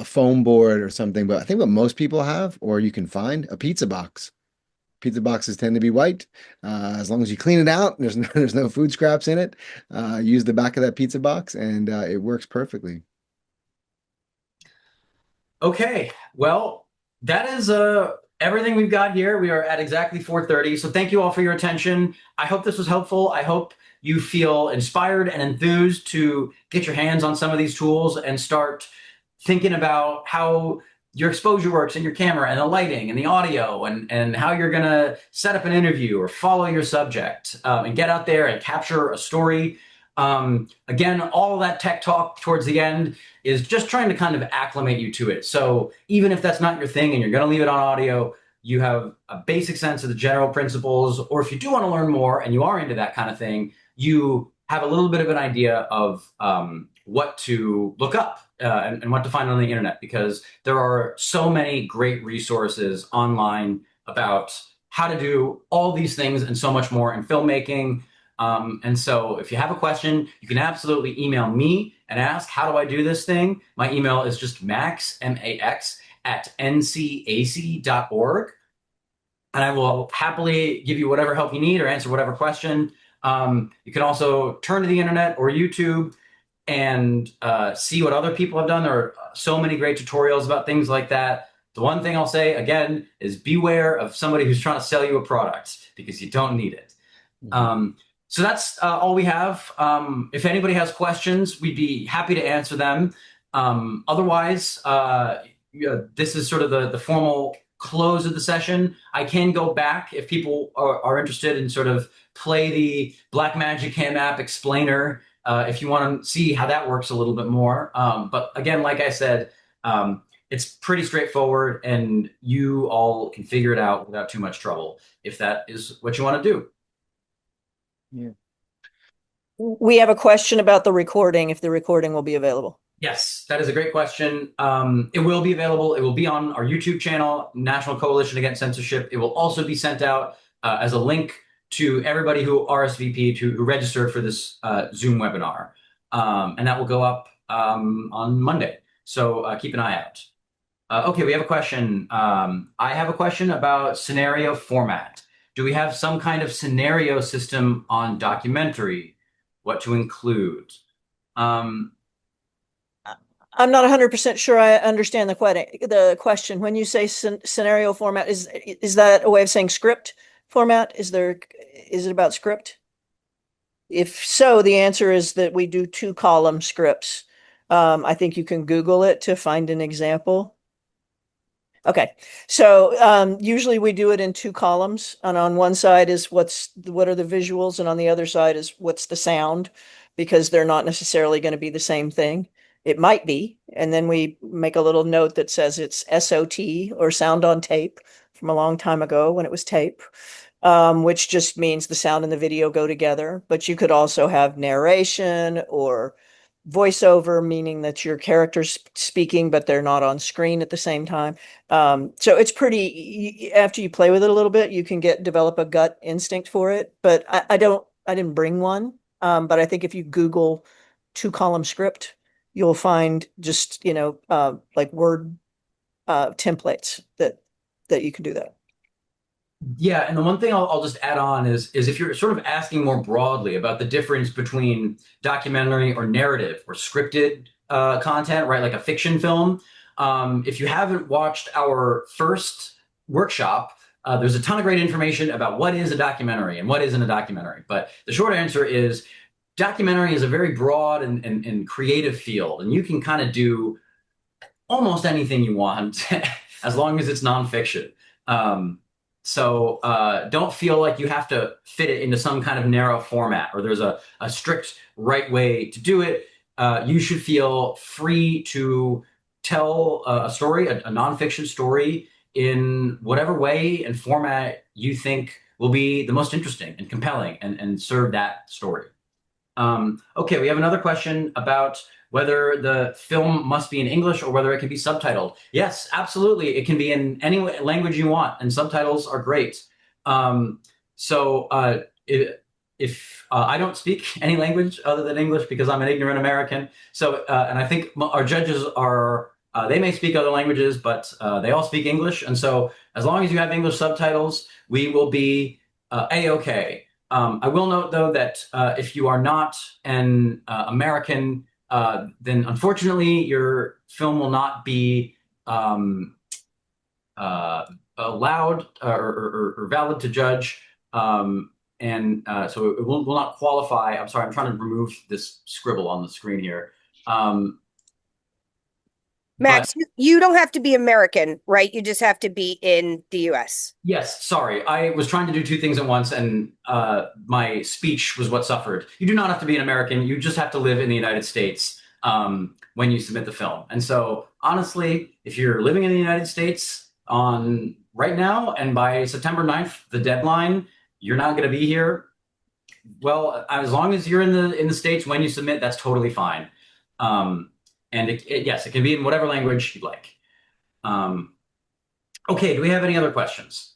foam board or something, but I think what most people have, or you can find, a pizza box. Pizza boxes tend to be white. As long as you clean it out, there's no food scraps in it. Use the back of that pizza box, and it works perfectly. Okay, well, that is everything we've got here. We are at exactly 4:30. So thank you all for your attention. I hope this was helpful. I hope you feel inspired and enthused to get your hands on some of these tools and start thinking about how your exposure works in your camera and the lighting and the audio and how you're going to set up an interview or follow your subject and get out there and capture a story. Again, all that tech talk towards the end is just trying to kind of acclimate you to it. So even if that's not your thing and you're going to leave it on audio, you have a basic sense of the general principles. Or if you do want to learn more and you are into that kind of thing, you have a little bit of an idea of what to look up and what to find on the internet, because there are so many great resources online about how to do all these things and so much more in filmmaking. And so if you have a question, you can absolutely email me and ask, how do I do this thing? My email is just max, M-A-X, @ncac.org. And I will happily give you whatever help you need or answer whatever question. You can also turn to the internet or YouTube and see what other people have done. There are so many great tutorials about things like that. The one thing I'll say, again, is beware of somebody who's trying to sell you a product, because you don't need it. Mm-hmm. So that's all we have. If anybody has questions, we'd be happy to answer them. Otherwise, this is sort of the formal close of the session. I can go back if people are interested in sort of play the Blackmagic Cam app explainer if you want to see how that works a little bit more. But again, like I said, it's pretty straightforward, and you all can figure it out without too much trouble if that is what you want to do. Yeah. We have a question about the recording, if the recording will be available. Yes, that is a great question. It will be available. It will be on our YouTube channel, National Coalition Against Censorship. It will also be sent out as a link to everybody who RSVP'd, who registered for this Zoom webinar. And that will go up on Monday. So keep an eye out. Okay, we have a question. I have a question about scenario format. Do we have some kind of scenario system on documentary? What to include? I'm not 100% sure I understand the question. When you say scenario format, is that a way of saying script format? Is it about script? If so, the answer is that we do 2-column scripts. I think you can Google it to find an example. Okay, so usually we do it in 2 columns, and on one side is what are the visuals, and on the other side is what's the sound, because they're not necessarily going to be the same thing. It might be, and then we make a little note that says it's SOT, or sound on tape, from a long time ago when it was tape, which just means the sound and the video go together. But you could also have narration or voiceover, meaning that your character's speaking, but they're not on screen at the same time. So it's pretty, after you play with it a little bit, you can develop a gut instinct for it. But I didn't bring one. But I think if you Google 2-column script, you'll find just, like Word templates that you can do that. Yeah, and the one thing I'll just add on is if you're sort of asking more broadly about the difference between documentary or narrative or scripted content, right, like a fiction film, if you haven't watched our first workshop, there's a ton of great information about what is a documentary and what isn't a documentary. But the short answer is documentary is a very broad and creative field, and you can kind of do almost anything you want as long as it's nonfiction. So don't feel like you have to fit it into some kind of narrow format or there's a strict right way to do it. You should feel free to tell a story, a nonfiction story, in whatever way and format you think will be the most interesting and compelling and serve that story. Okay, we have another question about whether the film must be in English or whether it can be subtitled. Yes, absolutely. It can be in any language you want, and subtitles are great. If I don't speak any language other than English because I'm an ignorant American, so and I think our judges are, they may speak other languages, but they all speak English. And so as long as you have English subtitles, we will be A-okay. I will note, though, that if you are not an American, then unfortunately your film will not be allowed or valid to judge. So it will not qualify. I'm sorry, I'm trying to remove this scribble on the screen here. Max, you don't have to be American, right? You just have to be in the US. Yes, sorry. I was trying to do 2 things at once, and my speech was what suffered. You do not have to be an American. You just have to live in the United States when you submit the film. And so, honestly, if you're living in the United States right now, and by September 9th, the deadline, you're not going to be here, well, as long as you're in the States when you submit, that's totally fine. And yes, it can be in whatever language you'd like. Okay, do we have any other questions?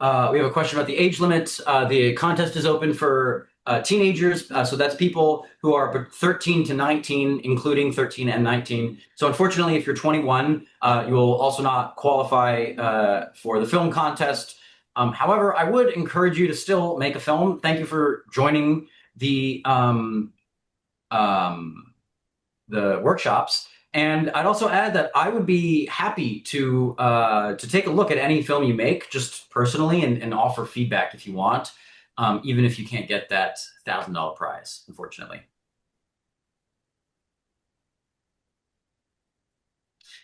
We have a question about the age limit. The contest is open for teenagers, so that's people who are 13 to 19, including 13 and 19. So unfortunately, if you're 21, you will also not qualify for the film contest. However, I would encourage you to still make a film. Thank you for joining the workshops. And I'd also add that I would be happy to take a look at any film you make, just personally, and offer feedback if you want. even if you can't get that $1,000 prize, unfortunately.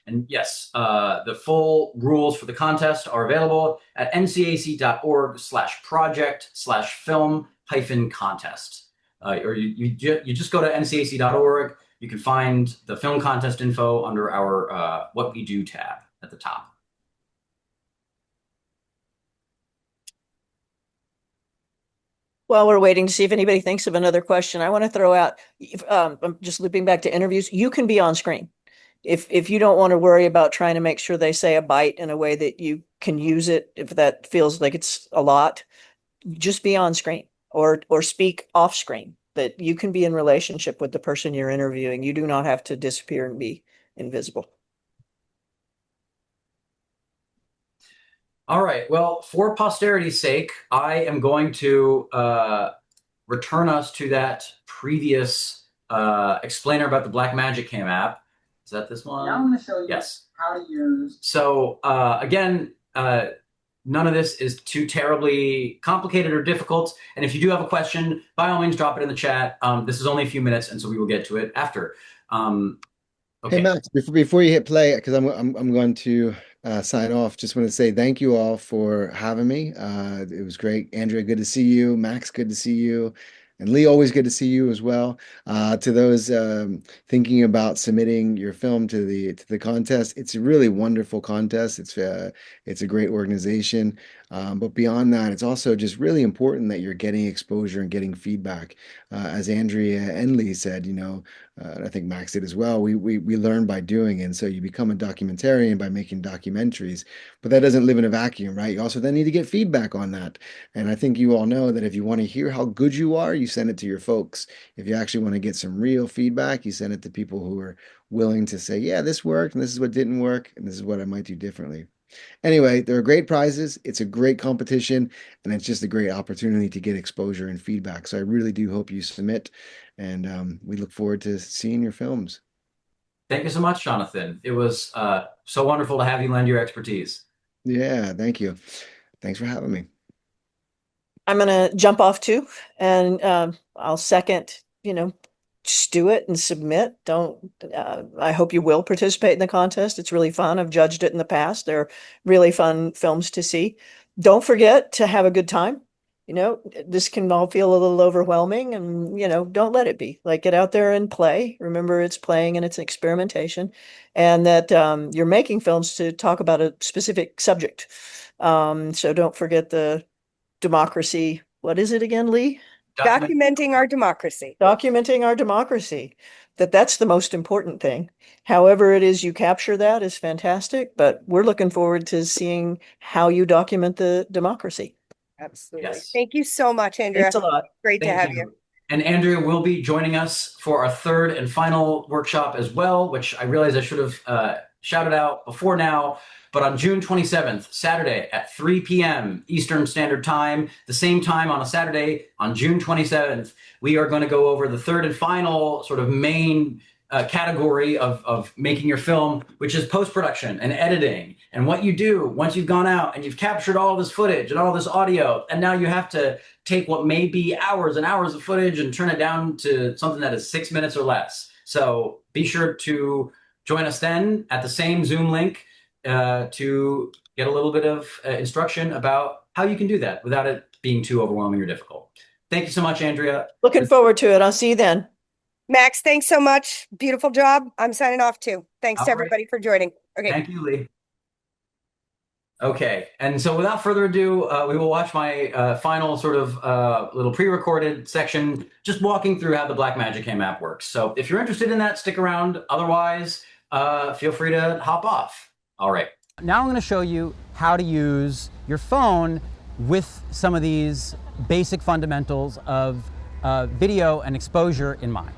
And yes, the full rules for the contest are available at ncac.org/project/film-contest. Or you just go to ncac.org. You can find the film contest info under our What We Do tab at the top. While we're waiting to see if anybody thinks of another question, I want to throw out, I'm just looping back to interviews, you can be on screen. If you don't want to worry about trying to make sure they say a bite in a way that you can use it, if that feels like it's a lot, just be on screen or speak off screen, that you can be in relationship with the person you're interviewing. You do not have to disappear and be invisible. All right. Well, for posterity's sake, I am going to return us to that previous explainer about the Blackmagic Cam app. Is that this one? Now I'm going to show you how to use. So again, none of this is too terribly complicated or difficult. And if you do have a question, by all means, drop it in the chat. This is only a few minutes, and so we will get to it after. Okay. Hey Max, before you hit play, because I'm going to sign off. Just want to say thank you all for having me. It was great. Andrea, good to see you. Max, good to see you. And Lee, always good to see you as well. To those thinking about submitting your film to the contest, it's a really wonderful contest. It's a great organization. But beyond that, it's also just really important that you're getting exposure and getting feedback. As Andrea and Lee said, I think Max did as well. We learn by doing, and so you become a documentarian by making documentaries. But that doesn't live in a vacuum, right? You also then need to get feedback on that. And I think you all know that if you want to hear how good you are, you send it to your folks. If you actually want to get some real feedback, you send it to people who are willing to say, yeah, this worked, and this is what didn't work, and this is what I might do differently. Anyway, there are great prizes. It's a great competition, and it's just a great opportunity to get exposure and feedback. So I really do hope you submit, and we look forward to seeing your films. Thank you so much, Jonathan. It was so wonderful to have you lend your expertise. Yeah, thank you. Thanks for having me. I'm going to jump off too, and I'll second, just do it and submit. I hope you will participate in the contest. It's really fun. I've judged it in the past. They're really fun films to see. Don't forget to have a good time. This can all feel a little overwhelming, and, don't let it be. Like, get out there and play. Remember, it's playing and it's experimentation, and that you're making films to talk about a specific subject. So don't forget the democracy. What is it again, Lee? Documenting our democracy. Documenting our democracy. That's the most important thing. However it is you capture that is fantastic, but we're looking forward to seeing how you document the democracy. Absolutely. Yes. Thank you so much, Andrea. Thanks a lot. Great to have you. And Andrea will be joining us for our third and final workshop as well, which I realize I should have shouted out before now. But on June 27th, Saturday at 3 p.m. Eastern Standard Time, the same time on a Saturday on June 27th, we are going to go over the third and final sort of main category of making your film, which is post-production and editing, and what you do once you've gone out and you've captured all this footage and all this audio, and now you have to take what may be hours and hours of footage and turn it down to something that is 6 minutes or less. So be sure to join us then at the same Zoom link to get a little bit of instruction about how you can do that without it being too overwhelming or difficult. Thank you so much, Andrea. Looking forward to it. I'll see you then. Max, thanks so much. Beautiful job. I'm signing off too. Thanks All to right. everybody for joining. Okay. Thank you, Lee. Okay, and so without further ado, we will watch my final sort of little pre-recorded section, just walking through how the Blackmagic Cam app works. So if you're interested in that, stick around. Otherwise, feel free to hop off. All right. Now I'm going to show you how to use your phone with some of these basic fundamentals of video and exposure in mind.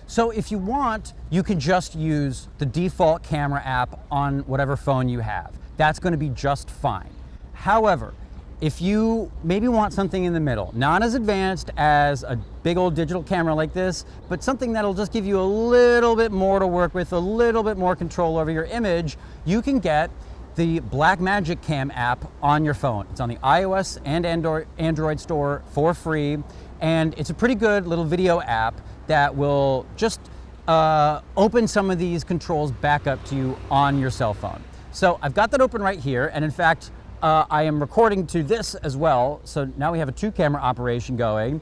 So if you want, you can just use the default camera app on whatever phone you have. That's going to be just fine. However, if you maybe want something in the middle, not as advanced as a big old digital camera like this, but something that'll just give you a little bit more to work with, a little bit more control over your image, you can get the Blackmagic Cam app on your phone. It's on the iOS and Android store for free, and it's a pretty good little video app that will just open some of these controls back up to you on your cell phone. So I've got that open right here, and in fact, I am recording to this as well. So now we have a 2-camera operation going,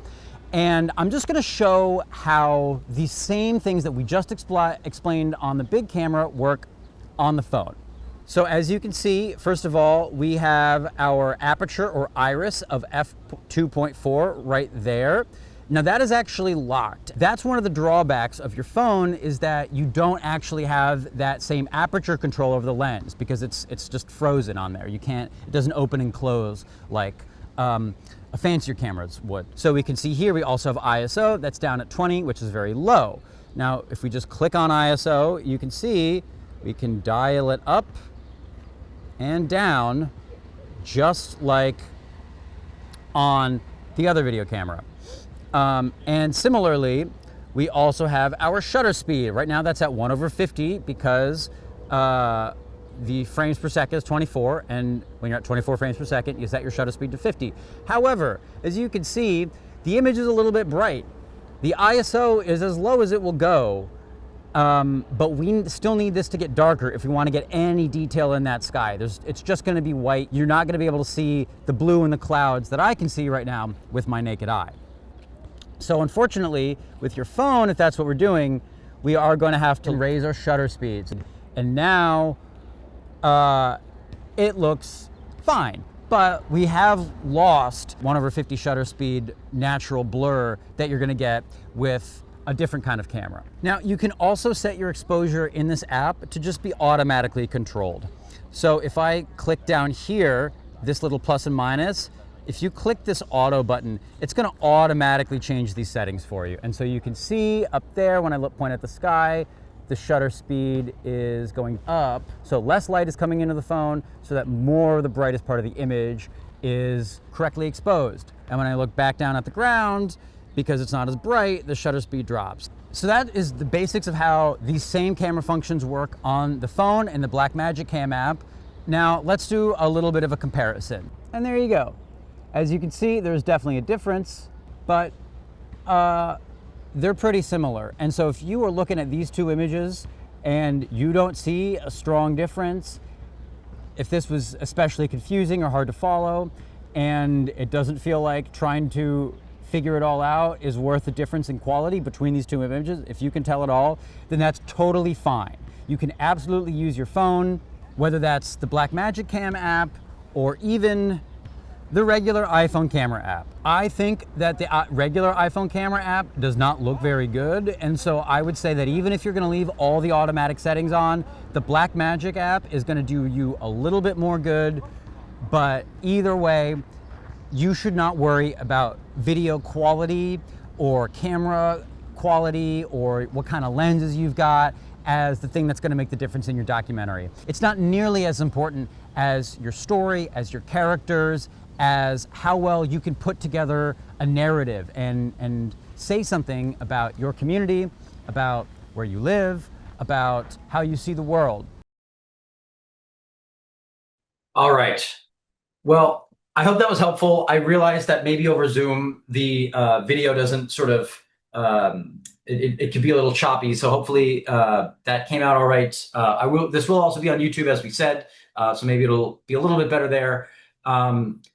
and I'm just gonna show how the same things that we just explained on the big camera work on the phone. So as you can see, first of all, we have our aperture or iris of f2.4 right there. Now that is actually locked. That's one of the drawbacks of your phone, is that you don't actually have that same aperture control over the lens, because it's just frozen on there. It doesn't open and close like a fancier cameras would. So we can see here, we also have ISO, that's down at 20, which is very low. Now, if we just click on ISO, you can see we can dial it up and down just like on the other video camera. And similarly, we also have our shutter speed. Right now that's at 1/50 because the frames per second is 24, and when you're at 24 frames per second, you set your shutter speed to 50. However, as you can see, the image is a little bit bright. The ISO is as low as it will go, but we still need this to get darker if we want to get any detail in that sky. It's just going to be white. You're not going to be able to see the blue in the clouds that I can see right now with my naked eye. So unfortunately, with your phone, if that's what we're doing, we are going to have to raise our shutter speeds. And now it looks fine, but we have lost 1/50 shutter speed natural blur that you're going to get with a different kind of camera. Now, you can also set your exposure in this app to just be automatically controlled. So if I click down here, this little plus and minus, if you click this auto button, it's going to automatically change these settings for you. And so you can see up there when I point at the sky, the shutter speed is going up. So less light is coming into the phone so that more of the brightest part of the image is correctly exposed. And when I look back down at the ground, because it's not as bright, the shutter speed drops. So that is the basics of how these same camera functions work on the phone and the Blackmagic Cam app. Now let's do a little bit of a comparison. And there you go. As you can see, there's definitely a difference, but they're pretty similar. And so if you are looking at these two images and you don't see a strong difference, if this was especially confusing or hard to follow, and it doesn't feel like trying to figure it all out is worth the difference in quality between these two images, if you can tell it all, then that's totally fine. You can absolutely use your phone, whether that's the Blackmagic Cam app or even the regular iPhone camera app. I think that the regular iPhone camera app does not look very good, and so I would say that even if you're going to leave all the automatic settings on, the Blackmagic app is going to do you a little bit more good. But either way, you should not worry about video quality or camera quality or what kind of lenses you've got as the thing that's going to make the difference in your documentary. It's not nearly as important as your story, as your characters, as how well you can put together a narrative and say something about your community, about where you live, about how you see the world. All right. Well, I hope that was helpful. I realized that maybe over Zoom, the video doesn't sort of, it could be a little choppy. So hopefully that came out all right. This will also be on YouTube, as we said. So maybe it'll be a little bit better there.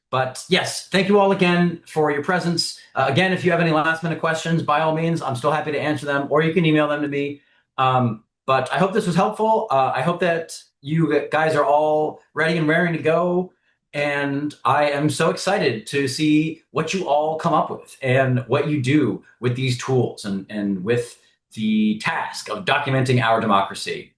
But yes, thank you all again for your presence. Again, if you have any last minute questions, by all means, I'm still happy to answer them, or you can email them to me. But I hope this was helpful. I hope that you guys are all ready and raring to go. And I am so excited to see what you all come up with and what you do with these tools and with the task of documenting our democracy.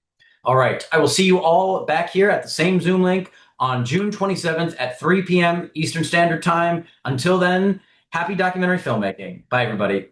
All right, I will see you all back here at the same Zoom link on June 27th at 3 p.m. Eastern Standard Time. Until then, happy documentary filmmaking. Bye, everybody.